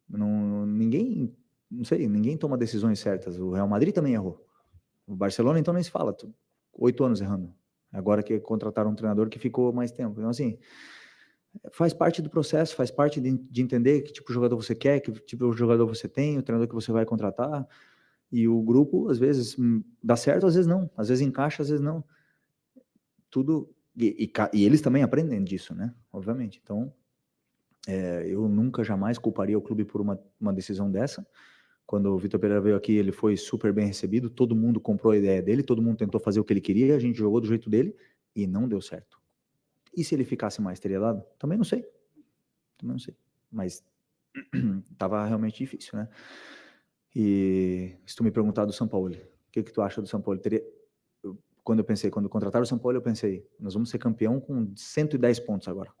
Ninguém toma decisões certas. O Real Madrid também errou. O Barcelona, então, nem se fala. 8 anos errando. Agora que contrataram um treinador que ficou mais tempo. Então, assim, faz parte do processo, faz parte de entender que tipo de jogador você quer, que tipo de jogador você tem, o treinador que você vai contratar. E o grupo, às vezes, dá certo, às vezes não. Às vezes encaixa, às vezes não. Tudo... E eles também aprendem disso, né? Obviamente. Então, eu nunca, jamais culparia o clube por uma decisão dessa. Quando o Vitor Pereira veio aqui, ele foi super bem recebido, todo mundo comprou a ideia dele, todo mundo tentou fazer o que ele queria, a gente jogou do jeito dele e não deu certo. E se ele ficasse mais, teria dado? Também não sei. Mas estava realmente difícil, né? E se tu me perguntar do São Paulo, o que tu acha do São Paulo? Quando contrataram o São Paulo, eu pensei, nós vamos ser campeão com 110 pontos agora.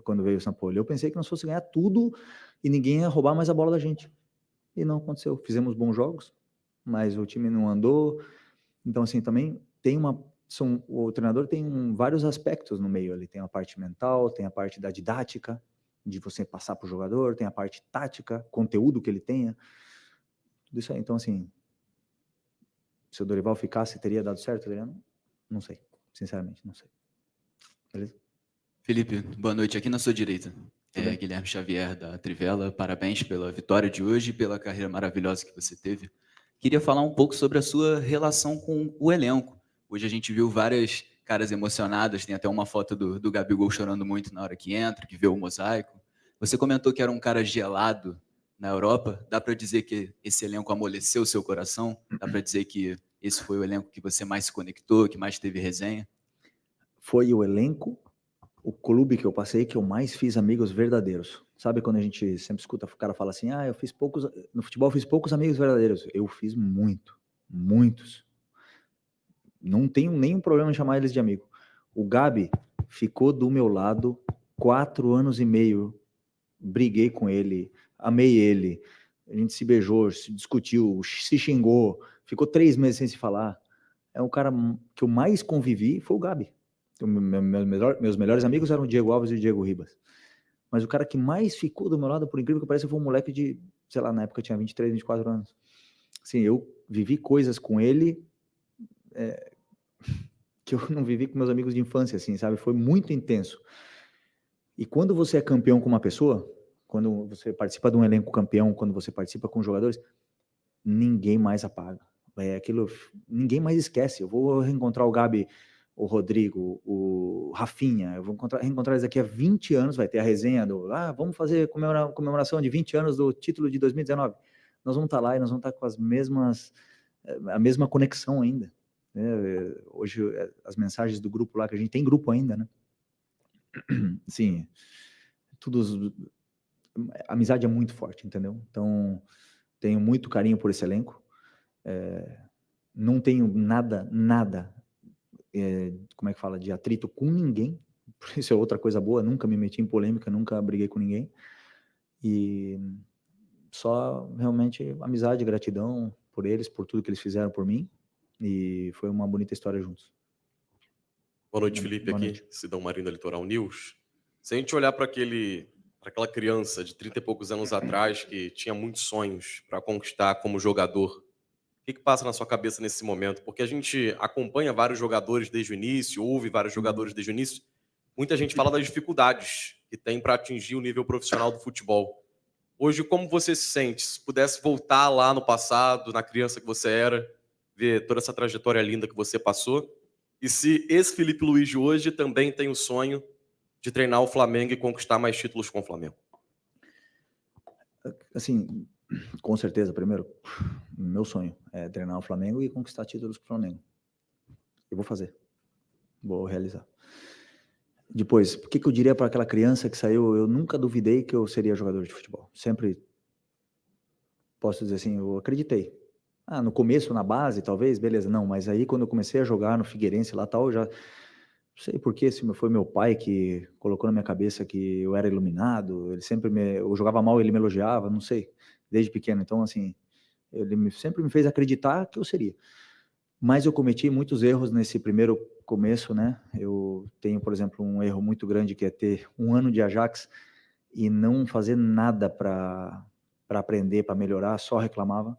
quando veio o São Paulo. Eu pensei que nós fosse ganhar tudo e ninguém ia roubar mais a bola da gente. E não aconteceu. Fizemos bons jogos, mas o time não andou. Então, assim, também tem o treinador tem vários aspectos no meio. Ele tem a parte mental, tem a parte da didática, de você passar para o jogador, tem a parte tática, conteúdo que ele tenha. Tudo isso aí. Então, assim, se o Dorival ficasse, teria dado certo? Não sei. Sinceramente, não sei. Beleza? Felipe, boa noite. Aqui na sua direita. Guilherme Xavier, da Trivela. Parabéns pela vitória de hoje e pela carreira maravilhosa que você teve. Queria falar um pouco sobre a sua relação com o elenco. Hoje a gente viu várias caras emocionadas, tem até uma foto do Gabigol chorando muito na hora que entra, que vê o mosaico. Você comentou que era um cara gelado na Europa. Dá para dizer que esse elenco amoleceu o seu coração? Dá para dizer que esse foi o elenco que você mais se conectou, que mais teve resenha? Foi o elenco, o clube que eu passei, que eu mais fiz amigos verdadeiros. Sabe quando a gente sempre escuta o cara falar assim, no futebol eu fiz poucos amigos verdadeiros. Eu fiz muitos. Não tenho nenhum problema em chamar eles de amigo. O Gabi ficou do meu lado 4 anos e meio. Briguei com ele, amei ele. A gente se beijou, se discutiu, se xingou. Ficou 3 meses sem se falar. É o cara que eu mais convivi, foi o Gabi. Meus melhores amigos eram o Diego Alves e o Diego Ribas. Mas o cara que mais ficou do meu lado, por incrível que pareça, foi um moleque de, sei lá, na época eu tinha 23, 24 anos. Assim, eu vivi coisas com ele que eu não vivi com meus amigos de infância, assim, sabe? Foi muito intenso. E quando você é campeão com uma pessoa, quando você participa de um elenco campeão, quando você participa com jogadores, ninguém mais apaga. Ninguém mais esquece. Eu vou reencontrar o Gabi, o Rodrigo, o Rafinha, eu vou reencontrar eles daqui a 20 anos, vai ter a resenha vamos fazer comemoração de 20 anos do título de 2019. Nós vamos estar lá e nós vamos estar com a mesma conexão ainda. Né? Hoje, as mensagens do grupo lá, que a gente tem grupo ainda, né? Sim, a amizade é muito forte, entendeu? Então, tenho muito carinho por esse elenco. Não tenho nada, como é que fala, de atrito com ninguém. Isso é outra coisa boa, nunca me meti em polêmica, nunca briguei com ninguém. E só realmente amizade, gratidão por eles, por tudo que eles fizeram por mim. E foi uma bonita história juntos. Boa noite, Felipe. Boa aqui, noite. Sidão Marinho da Litoral News. Se a gente olhar para aquela criança de 30 e poucos anos atrás que tinha muitos sonhos para conquistar como jogador, o que passa na sua cabeça nesse momento? Porque a gente acompanha vários jogadores desde o início, ouve vários jogadores desde o início. Muita gente fala das dificuldades que tem para atingir o nível profissional do futebol. Hoje, como você se sente? Se pudesse voltar lá no passado, na criança que você era, ver toda essa trajetória linda que você passou, e se esse Felipe Luiz de hoje também tem o sonho de treinar o Flamengo e conquistar mais títulos com o Flamengo? Assim, com certeza, primeiro, meu sonho é treinar o Flamengo e conquistar títulos com o Flamengo. Eu vou fazer. Vou realizar. Depois, o que eu diria para aquela criança que saiu? Eu nunca duvidei que eu seria jogador de futebol. Sempre, posso dizer assim, eu acreditei. No começo, na base, talvez, beleza, não. Mas aí, quando eu comecei a jogar no Figueirense lá tal, eu já não sei porquê, se foi meu pai que colocou na minha cabeça que eu era iluminado. Ele sempre eu jogava mal, ele me elogiava, não sei, desde pequeno. Então, assim, ele sempre me fez acreditar que eu seria. Mas eu cometi muitos erros nesse primeiro começo, né? Eu tenho, por exemplo, um erro muito grande que é ter 1 ano de Ajax e não fazer nada para aprender, para melhorar, só reclamava.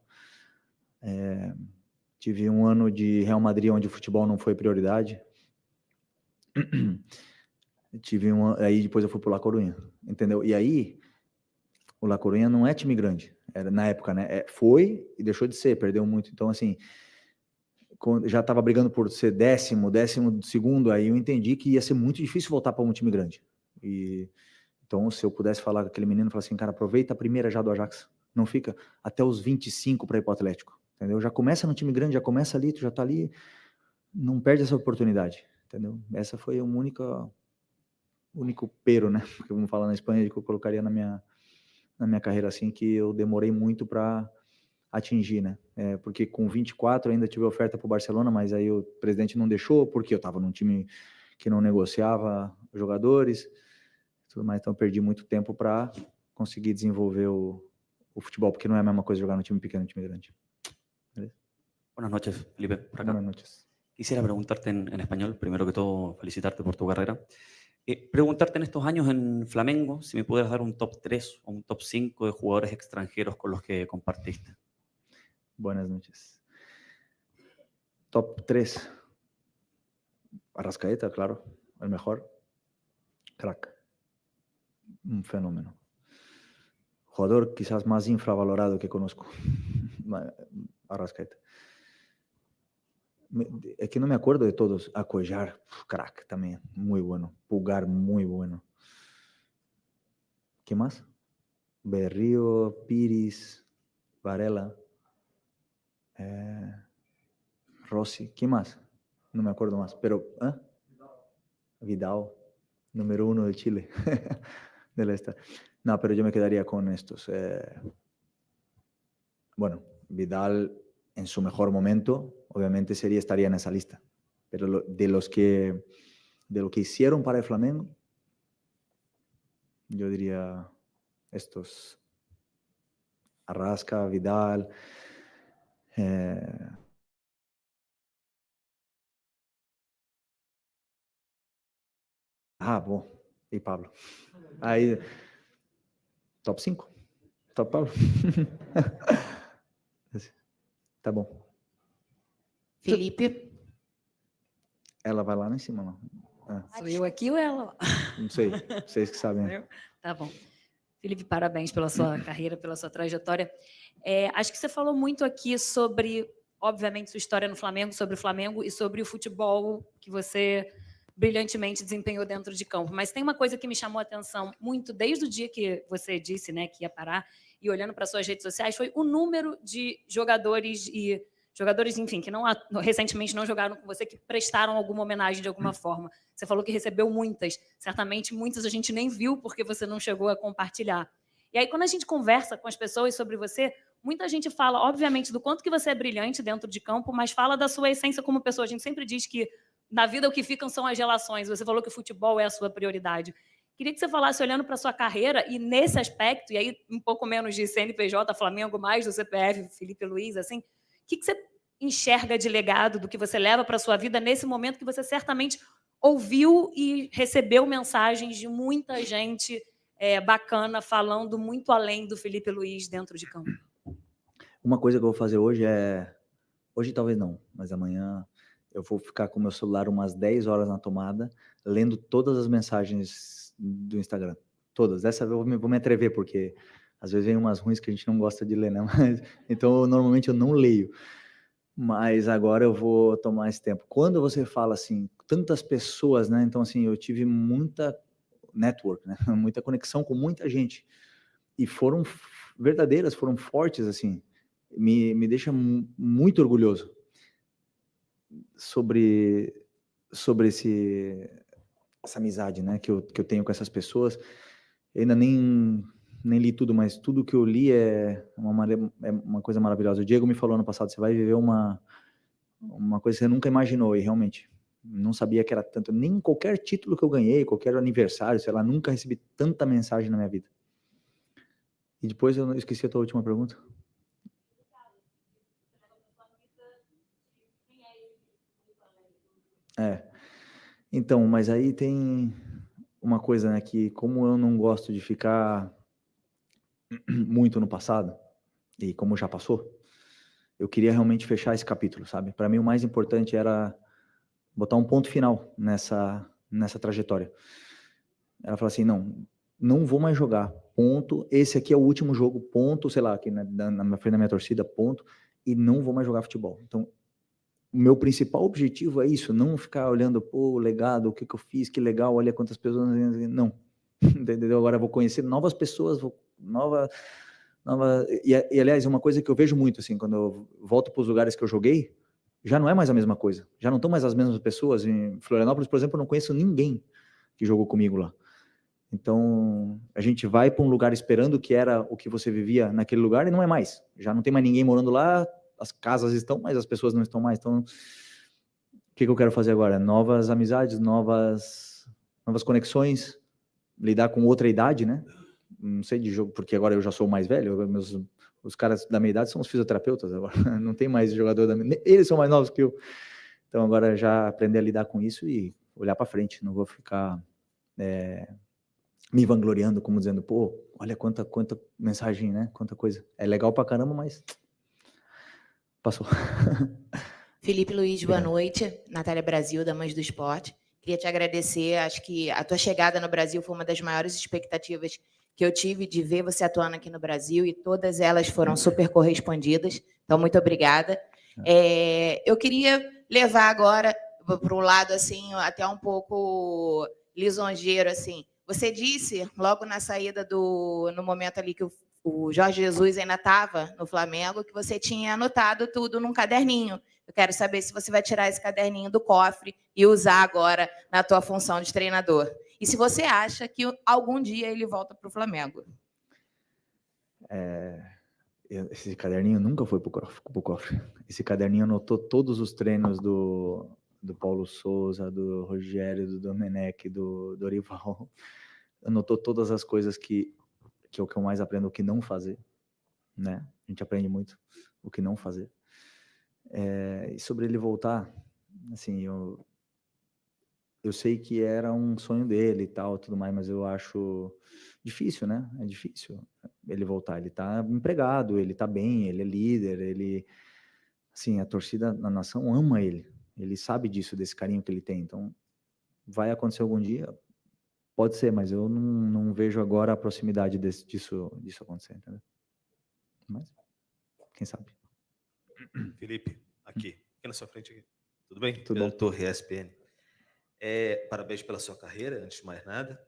Tive 1 ano de Real Madrid onde o futebol não foi prioridade. Aí depois eu fui pro La Coruña, entendeu? E aí o La Coruña não é time grande, era na época, né? Foi e deixou de ser, perdeu muito. Então, assim, já estava brigando por ser 12º, aí eu entendi que ia ser muito difícil voltar para um time grande. E então, se eu pudesse falar com aquele menino, falar assim, cara, aproveita a primeira já do Ajax, não fica até os 25 para ir pro Atlético, entendeu? Já começa no time grande, já começa ali, tu já tá ali, não perde essa oportunidade, entendeu? Essa foi o único pero, né? Porque vamos falar na Espanha, que eu colocaria na minha carreira assim, que eu demorei muito para atingir, né? Porque com 24 ainda tive oferta para o Barcelona, mas aí o presidente não deixou, porque eu estava num time que não negociava jogadores. tudo mais, então eu perdi muito tempo para conseguir desenvolver o futebol, porque não é a mesma coisa jogar no time pequeno e no time grande. ¿Beleza? Buenas noches, Felipe. Por acá. Buenas noches. Quisiera preguntarte en español, primero que todo, felicitarte por tu carrera. Preguntarte en estos años en Flamengo, si me pudieras dar un top 3 o un top 5 de jugadores extranjeros con los que compartiste. Buenas noches. Top 3. Arrascaeta, claro, el mejor. Crack. Un fenómeno. Jugador quizás más infravalorado que conozco. Arrascaeta. Es que no me acuerdo de todos. Acollar, crack también, muy bueno. Pulgar, muy bueno. ¿Qué más? Berrío, Pires, Varela, Rossi. ¿Qué más? No me acuerdo más. Pero, Vidal, número 1 de Chile. Del este. No, pero yo me quedaría con estos. Bueno, Vidal en su mejor momento, obviamente estaría en esa lista. Pero de lo que hicieron para el Flamengo, yo diría estos. Arrasca, Vidal, y Pablo. Aí, top 5. Top Pablo. Tá bom. Felipe. Ela vai lá em cima, não? Sou eu aqui ou ela lá? Não sei, vocês que sabem. Tá bom. Felipe, parabéns pela sua carreira, pela sua trajetória. Acho que você falou muito aqui sobre, obviamente, sua história no Flamengo, sobre o Flamengo e sobre o futebol que você brilhantemente desempenhou dentro de campo. Mas tem uma coisa que me chamou a atenção muito desde o dia que você disse, né, que ia parar, e olhando para suas redes sociais, foi o número de jogadores, enfim, que recentemente não jogaram com você, que prestaram alguma homenagem de alguma forma. Você falou que recebeu muitas. Certamente muitas a gente nem viu porque você não chegou a compartilhar. E aí, quando a gente conversa com as pessoas sobre você, muita gente fala, obviamente, do quanto que você é brilhante dentro de campo, mas fala da sua essência como pessoa. A gente sempre diz que na vida o que ficam são as relações. Você falou que o futebol é a sua prioridade. Queria que você falasse, olhando para a sua carreira, e nesse aspecto, e aí um pouco menos de CNPJ, Flamengo, mais do CPF, Felipe Luiz, assim, o que você enxerga de legado do que você leva para a sua vida nesse momento que você certamente ouviu e recebeu mensagens de muita gente bacana falando muito além do Felipe Luiz dentro de campo? Uma coisa que eu vou fazer hoje hoje talvez não, mas amanhã eu vou ficar com o meu celular umas 10 horas na tomada, lendo todas as mensagens do Instagram. Todas. Dessa vez eu vou me atrever, porque às vezes vem umas ruins que a gente não gosta de ler, né? Então, normalmente eu não leio. Mas agora eu vou tomar esse tempo. Quando você fala assim, tantas pessoas, né? Então, assim, eu tive muita network, né? Muita conexão com muita gente. E foram verdadeiras, foram fortes, assim. Me deixa muito orgulhoso sobre essa amizade, né? Que eu tenho com essas pessoas. Eu ainda nem li tudo, mas tudo que eu li é uma coisa maravilhosa. O Diego me falou ano passado, você vai viver uma coisa que você nunca imaginou, e realmente, não sabia que era tanto, nem qualquer título que eu ganhei, qualquer aniversário, sei lá, nunca recebi tanta mensagem na minha vida. E depois eu esqueci a tua última pergunta. Então, mas aí tem uma coisa, né, que como eu não gosto de ficar muito no passado, e como já passou, eu queria realmente fechar esse capítulo, sabe? Para mim o mais importante era botar um ponto final nessa trajetória. Ela falou assim, não vou mais jogar, ponto, esse aqui é o último jogo, ponto, sei lá, aqui na frente da minha torcida, ponto, e não vou mais jogar futebol. Então, o meu principal objetivo é isso, não ficar olhando, pô, o legado, o que eu fiz, que legal, olha quantas pessoas... Não, entendeu? Agora eu vou conhecer novas pessoas, e aliás, uma coisa que eu vejo muito, assim, quando eu volto para os lugares que eu joguei, já não é mais a mesma coisa, já não estão mais as mesmas pessoas. Em Florianópolis, por exemplo, eu não conheço ninguém que jogou comigo lá. Então, a gente vai para um lugar esperando que era o que você vivia naquele lugar e não é mais. Já não tem mais ninguém morando lá, as casas estão, mas as pessoas não estão mais. Então, o que eu quero fazer agora? Novas amizades, novas conexões, lidar com outra idade, né? Não sei de jogo, porque agora eu já sou mais velho, os caras da minha idade são os fisioterapeutas agora, não tem mais jogador da minha, eles são mais novos que eu. Então agora já aprender a lidar com isso e olhar para frente, não vou ficar me vangloriando, como dizendo, pô, olha quanta mensagem, né? Quanta coisa. É legal pra caramba, mas passou. Felipe Luiz, boa noite. Natália Brasil, da Mães do Esporte. Queria te agradecer, acho que a tua chegada no Brasil foi uma das maiores expectativas que eu tive de ver você atuando aqui no Brasil e todas elas foram super correspondidas. Então, muito obrigada. Eu queria levar agora para um lado assim, até um pouco lisonjeiro, assim. Você disse, logo na saída no momento ali que o Jorge Jesus ainda estava no Flamengo, que você tinha anotado tudo num caderninho. Eu quero saber se você vai tirar esse caderninho do cofre e usar agora na tua função de treinador. E se você acha que algum dia ele volta para o Flamengo. Esse caderninho nunca foi pro cofre. Esse caderninho anotou todos os treinos do Paulo Souza, do Rogério, do Domenech, do Dorival. Anotou todas as coisas que é o que eu mais aprendo, o que não fazer, né? A gente aprende muito o que não fazer. E sobre ele voltar, assim, eu sei que era um sonho dele e tal, tudo mais, mas eu acho difícil, né? É difícil ele voltar. Ele tá empregado, ele tá bem, ele é líder, ele... Assim, a torcida na nação ama ele. Ele sabe disso, desse carinho que ele tem. Então, vai acontecer algum dia? Pode ser, mas eu não vejo agora a proximidade disso acontecer, entendeu? Mas, quem sabe? Felipe, aqui na sua frente. Aqui. Tudo bem? Tudo bom. Torre ESPN. Parabéns pela sua carreira, antes de mais nada.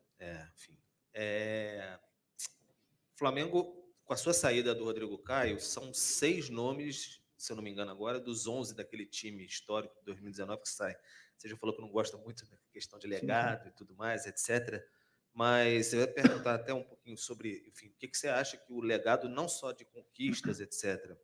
Flamengo, com a sua saída do Rodrigo Caio, são 6 nomes, se eu não me engano agora, dos 11 daquele time histórico de 2019 que sai. Você já falou que não gosta muito da questão de legado e tudo mais, etc. Mas eu ia perguntar até um pouquinho sobre, enfim, o que você acha que o legado, não só de conquistas, etc.,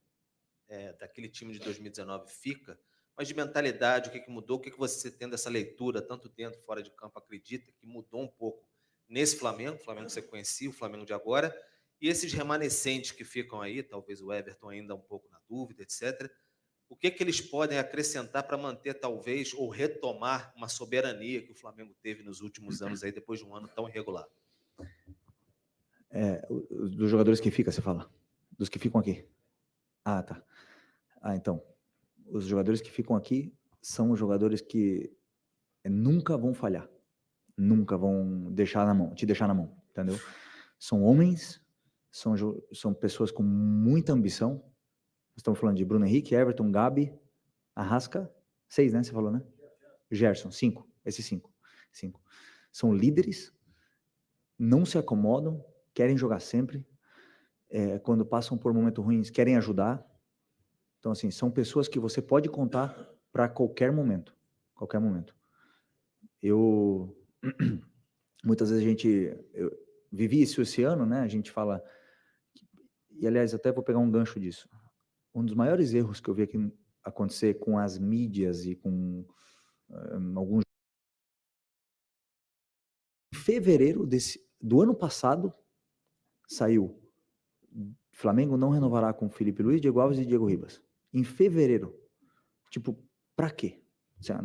daquele time de 2019 fica, mas de mentalidade, o que mudou, o que você tendo essa leitura, tanto dentro e fora de campo, acredita que mudou um pouco nesse Flamengo, o Flamengo que você conhecia, o Flamengo de agora, e esses remanescentes que ficam aí, talvez o Everton ainda um pouco na dúvida, etc., o que eles podem acrescentar para manter, talvez, ou retomar uma soberania que o Flamengo teve nos últimos anos, aí, depois de um ano tão irregular? Dos jogadores que ficam, você fala? Dos que ficam aqui? Ah, tá. Então, os jogadores que ficam aqui são os jogadores que nunca vão falhar, nunca vão te deixar na mão, entendeu? São homens, são pessoas com muita ambição. Estamos falando de Bruno Henrique, Everton, Gabi, Arrasca, 6, né? Você falou, né? Gerson, 5. Esses 5. São líderes, não se acomodam, querem jogar sempre. Quando passam por momentos ruins, querem ajudar. Então, assim, são pessoas que você pode contar para qualquer momento. Qualquer momento. Muitas vezes eu vivi isso esse ano, né? A gente fala... E, aliás, até vou pegar um gancho disso. Um dos maiores erros que eu vi aqui acontecer com as mídias e com alguns... Em fevereiro do ano passado, saiu: Flamengo não renovará com Felipe Luiz, Diego Alves e Diego Ribas. Em fevereiro. Tipo, pra quê?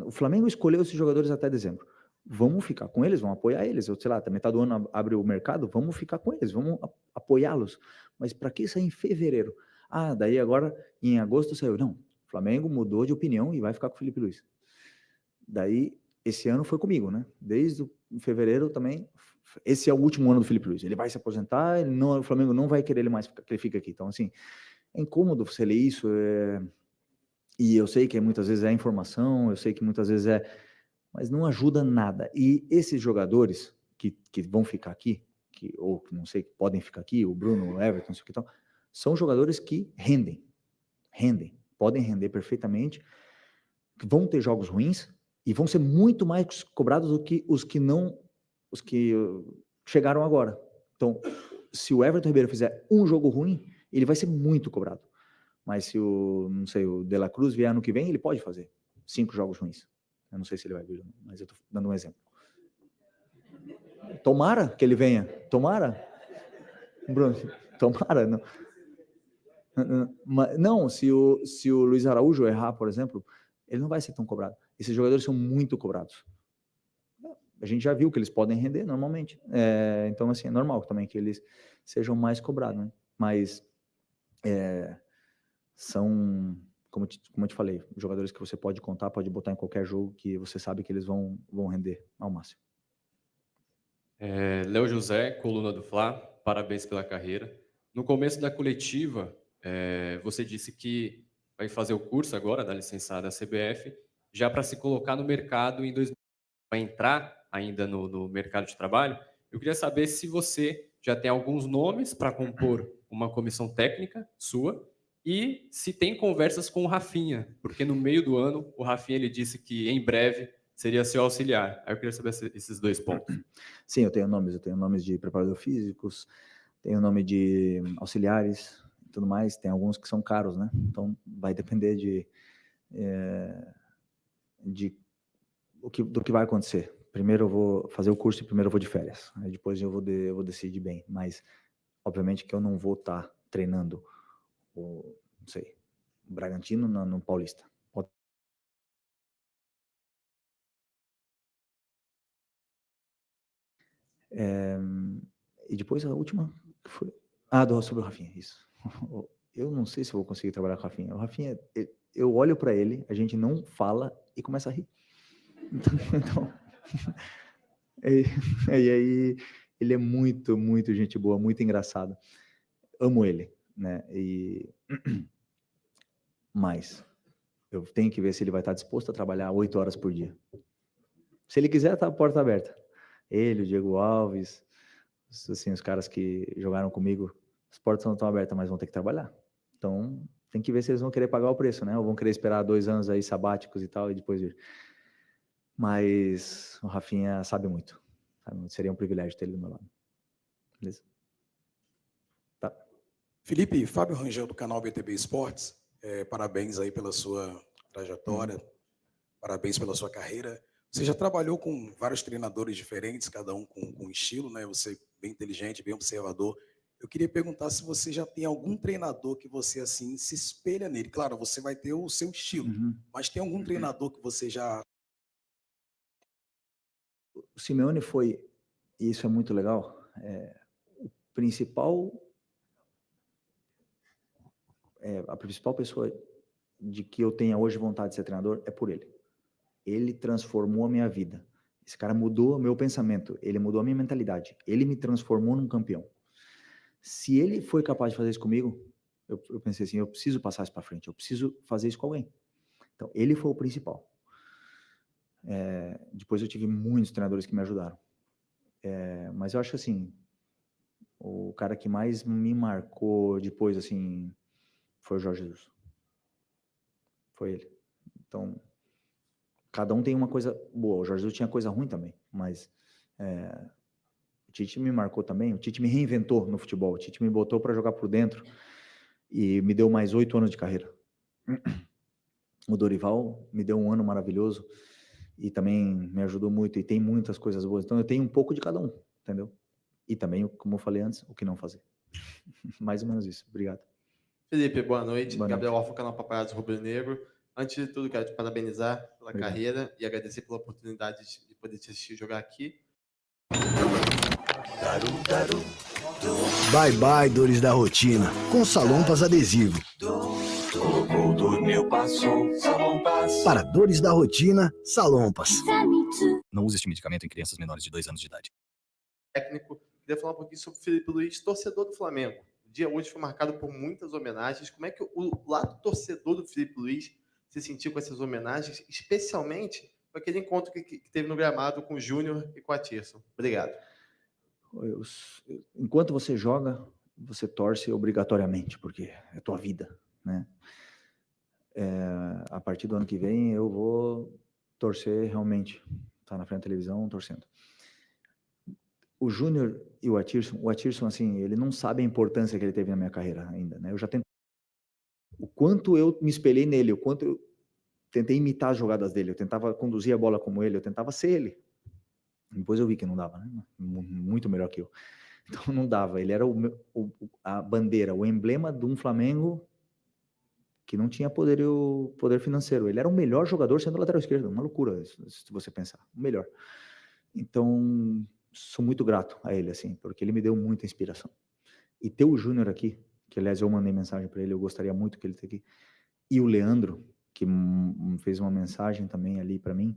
O Flamengo escolheu esses jogadores até dezembro. Vamos ficar com eles, vamos apoiar eles. Eu sei lá, até metade do ano abre o mercado, vamos ficar com eles, vamos apoiá-los. Mas pra que sair em fevereiro? Ah, daí agora, em agosto saiu. Não, o Flamengo mudou de opinião e vai ficar com o Felipe Luiz. Daí, esse ano foi comigo, né? Desde fevereiro também. Esse é o último ano do Felipe Luiz. Ele vai se aposentar, o Flamengo não vai querer ele mais que ele fique aqui. Então, assim, é incômodo você ler isso. E eu sei que muitas vezes é informação, eu sei que muitas vezes mas não ajuda nada. E esses jogadores que vão ficar aqui, ou não sei, que podem ficar aqui, o Bruno, o Everton, não sei o que tal, são jogadores que rendem, podem render perfeitamente, vão ter jogos ruins e vão ser muito mais cobrados do que os que chegaram agora. Então, se o Everton Ribeiro fizer um jogo ruim, ele vai ser muito cobrado. Mas se o De La Cruz vier ano que vem, ele pode fazer 5 jogos ruins. Eu não sei se ele vai vir, mas eu estou dando um exemplo. Tomara que ele venha. Tomara. Bruno, tomara. Não. Não, se o Luiz Araújo errar, por exemplo, ele não vai ser tão cobrado. Esses jogadores são muito cobrados. A gente já viu que eles podem render normalmente. Então, assim, é normal também que eles sejam mais cobrados, né? Mas são, como eu te falei, jogadores que você pode contar, pode botar em qualquer jogo que você sabe que eles vão render ao máximo. Léo José, coluna do Fla, parabéns pela carreira. No começo da coletiva, você disse que vai fazer o curso agora da licenciada da CBF, já para se colocar no mercado em 2020, vai entrar ainda no mercado de trabalho. Eu queria saber se você já tem alguns nomes para compor uma comissão técnica sua e se tem conversas com o Rafinha, porque no meio do ano o Rafinha ele disse que em breve seria seu auxiliar. Aí eu queria saber esses dois pontos. Sim, eu tenho nomes de preparador físicos, tenho nome de auxiliares e tudo mais. Tem alguns que são caros, né? Então vai depender do que vai acontecer. Primeiro eu vou fazer o curso e primeiro eu vou de férias. Aí depois eu vou decidir bem. Mas, obviamente, que eu não vou estar treinando o Bragantino no Paulista. E depois a última que foi... sobre o Rafinha, isso. Eu não sei se eu vou conseguir trabalhar com o Rafinha. O Rafinha, eu olho para ele, a gente não fala e começa a rir. Então, e aí ele é muito, muito gente boa, muito engraçado. Amo ele, né? Mas eu tenho que ver se ele vai estar disposto a trabalhar 8 horas por dia. Se ele quiser, tá a porta aberta. Ele, o Diego Alves, assim, os caras que jogaram comigo, as portas não estão abertas, mas vão ter que trabalhar. Então, tem que ver se eles vão querer pagar o preço, né? Ou vão querer esperar 2 anos aí sabáticos e tal, e depois vir. Mas o Rafinha sabe muito. Seria um privilégio ter ele do meu lado. Beleza? Tá. Felipe, Fábio Rangel, do canal BTB Esportes. Parabéns aí pela sua trajetória. Parabéns pela sua carreira. Você já trabalhou com vários treinadores diferentes, cada um com um estilo, né? Você é bem inteligente, bem observador. Eu queria perguntar se você já tem algum treinador que você, assim, se espelha nele. Claro, você vai ter o seu estilo, mas tem algum treinador que você já... O Simeone foi, e isso é muito legal, a principal pessoa de que eu tenha hoje vontade de ser treinador é por ele. Ele transformou a minha vida. Esse cara mudou o meu pensamento, ele mudou a minha mentalidade, ele me transformou num campeão. Se ele foi capaz de fazer isso comigo, eu pensei assim, eu preciso passar isso para frente, eu preciso fazer isso com alguém. Então, ele foi o principal. Depois eu tive muitos treinadores que me ajudaram. Mas eu acho assim, o cara que mais me marcou depois, assim, foi o Jorge Jesus. Foi ele. Então, cada um tem uma coisa boa. O Jorge Jesus tinha coisa ruim também, mas o Tite me marcou também. O Tite me reinventou no futebol. O Tite me botou para jogar por dentro e me deu mais 8 anos de carreira. O Dorival me deu um ano maravilhoso e também me ajudou muito e tem muitas coisas boas. Então eu tenho um pouco de cada um, entendeu? E também, como eu falei antes, o que não fazer. Mais ou menos isso. Obrigado. Felipe, boa noite. Boa Gabriel Orfa, canal Papaiados Rubro Negro. Antes de tudo, quero te parabenizar pela Obrigado. carreira e agradecer pela oportunidade de poder te assistir jogar aqui. Bye bye, dores da rotina, com Salompas Adesivo. Colocou, dormiu, passou, Salompas. Para dores da rotina, Salompas. Não use este medicamento em crianças menores de 2 anos de idade. Técnico, queria falar um pouquinho sobre o Felipe Luiz, torcedor do Flamengo. O dia hoje foi marcado por muitas homenagens. Como é que o lado torcedor do Felipe Luiz se sentiu com essas homenagens, especialmente com aquele encontro que teve no gramado com o Júnior e com a Tirson? Obrigado. Enquanto você joga, você torce obrigatoriamente, porque é tua vida, né? A partir do ano que vem, eu vou torcer realmente. Tá na frente da televisão, torcendo. O Júnior e o Atirson, assim, ele não sabe a importância que ele teve na minha carreira ainda, né? Eu já tentei... O quanto eu me espelhei nele, o quanto eu tentei imitar as jogadas dele, eu tentava conduzir a bola como ele, eu tentava ser ele. Depois eu vi que não dava, né? Muito melhor que eu. Então não dava. Ele era a bandeira, o emblema de um Flamengo que não tinha poder financeiro. Ele era o melhor jogador sendo lateral esquerdo. Uma loucura, se você pensar. O melhor. Então, sou muito grato a ele, assim, porque ele me deu muita inspiração. E ter o Júnior aqui, que aliás eu mandei mensagem para ele, eu gostaria muito que ele esteja aqui, e o Leandro, que fez uma mensagem também ali para mim,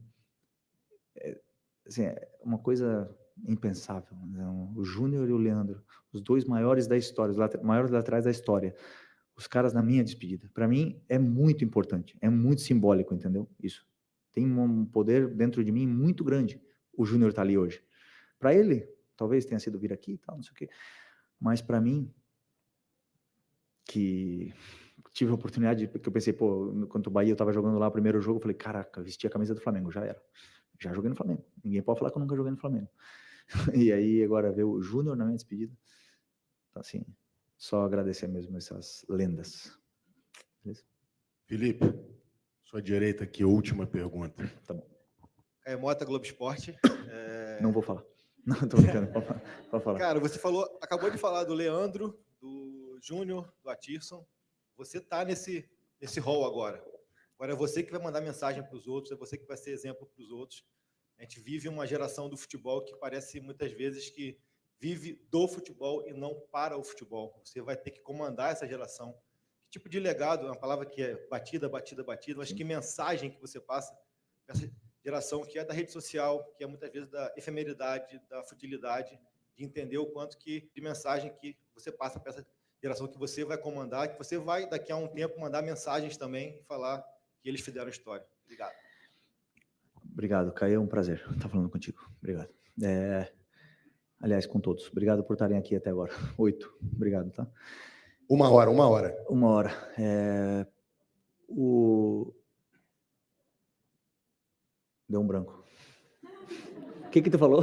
assim, é uma coisa impensável. Né? O Júnior e o Leandro, os dois maiores da história, os maiores laterais da história, os caras na minha despedida. Para mim é muito importante, é muito simbólico, entendeu? Isso tem um poder dentro de mim muito grande. O Júnior tá ali hoje. Para ele, talvez tenha sido vir aqui e tal, não sei o quê. Mas para mim, que tive a oportunidade, porque eu pensei, pô, quando o Bahia eu tava jogando lá o primeiro jogo, eu falei, caraca, vesti a camisa do Flamengo, já era. Já joguei no Flamengo. Ninguém pode falar que eu nunca joguei no Flamengo. E aí, agora ver o Júnior na minha despedida. Então, assim, só agradecer mesmo essas lendas. Beleza? Felipe, sua direita aqui, última pergunta. Tá bom. Caio Mota, Globo Esporte. Não vou falar. Não, tô brincando. Pode falar. Cara, você acabou de falar do Leandro, do Júnior, do Atirson. Você tá nesse rol agora. Agora é você que vai mandar mensagem para os outros, é você que vai ser exemplo para os outros. A gente vive uma geração do futebol que parece muitas vezes que vive do futebol e não para o futebol. Você vai ter que comandar essa geração. Que tipo de legado, é uma palavra que é batida, mas que mensagem que você passa para essa geração que é da rede social, que é muitas vezes da efemeridade, da futilidade, de entender o quanto de mensagem que você passa para essa geração que você vai comandar, que você vai, daqui a um tempo, mandar mensagens também e falar que eles fizeram história. Obrigado. Obrigado, Caio. É um prazer estar falando contigo. Obrigado. Aliás, com todos. Obrigado por estarem aqui até agora. 8. Obrigado, tá? Uma hora. Uma hora. Deu um branco. O que tu falou?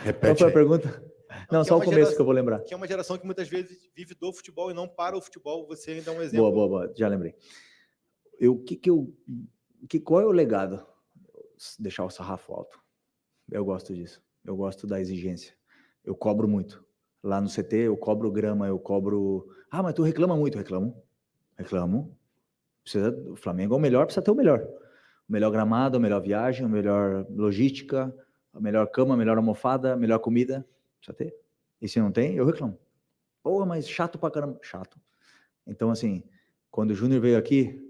Repete. Qual foi a pergunta? Não, só o começo que eu vou lembrar. Que é uma geração que muitas vezes vive do futebol e não para o futebol. Você ainda é um exemplo. Boa. Já lembrei. Qual é o legado? Deixar o sarrafo alto. Eu gosto disso. Eu gosto da exigência. Eu cobro muito. Lá no CT, eu cobro grama, eu cobro... Ah, mas tu reclama muito. Reclamo. O Flamengo é o melhor, precisa ter o melhor. O melhor gramado, a melhor viagem, a melhor logística, a melhor cama, a melhor almofada, a melhor comida. Precisa ter. E se não tem, eu reclamo. Pô, mas chato pra caramba. Chato. Então, assim, quando o Júnior veio aqui,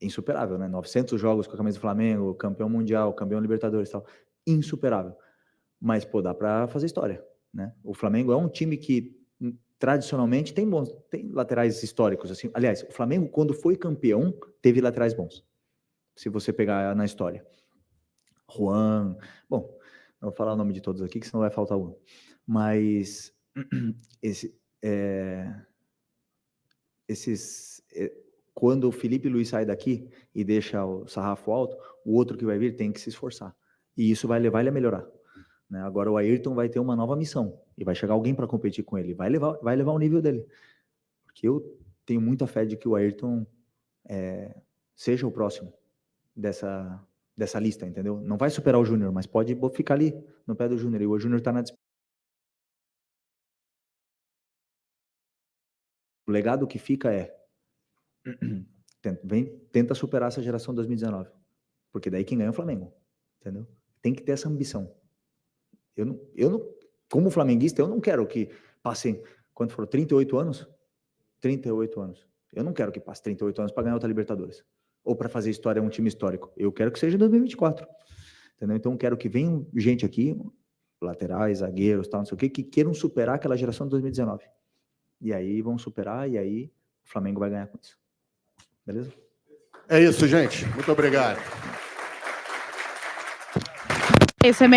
insuperável, né? 900 jogos com a camisa do Flamengo, campeão mundial, campeão Libertadores e tal. Insuperável. Mas, pô, dá pra fazer história, né? O Flamengo é um time que, tradicionalmente, tem laterais históricos, assim. Aliás, o Flamengo, quando foi campeão, teve laterais bons. Se você pegar na história. Juan... Bom, não vou falar o nome de todos aqui, que senão vai faltar um. Mas quando o Felipe Luiz sai daqui e deixa o sarrafo alto, o outro que vai vir tem que se esforçar. E isso vai levar ele a melhorar. Né? Agora o Ayrton vai ter uma nova missão. E vai chegar alguém para competir com ele. Vai levar o nível dele. Porque eu tenho muita fé de que o Ayrton seja o próximo dessa lista, entendeu? Não vai superar o Júnior, mas pode ficar ali no pé do Júnior. E o Júnior está na disputa. O legado que fica tenta superar essa geração 2019. Porque daí quem ganha é o Flamengo, entendeu? Tem que ter essa ambição. Eu não, como flamenguista, eu não quero que passem, quanto foram, 38 anos? 38 anos. Eu não quero que passe 38 anos para ganhar outra Libertadores. Ou para fazer história um time histórico. Eu quero que seja em 2024. Entendeu? Então, eu quero que venham gente aqui, laterais, zagueiros, tal, não sei o quê, que queiram superar aquela geração de 2019. E aí vão superar, e aí o Flamengo vai ganhar com isso. Beleza? É isso, gente. Muito obrigado. Esse é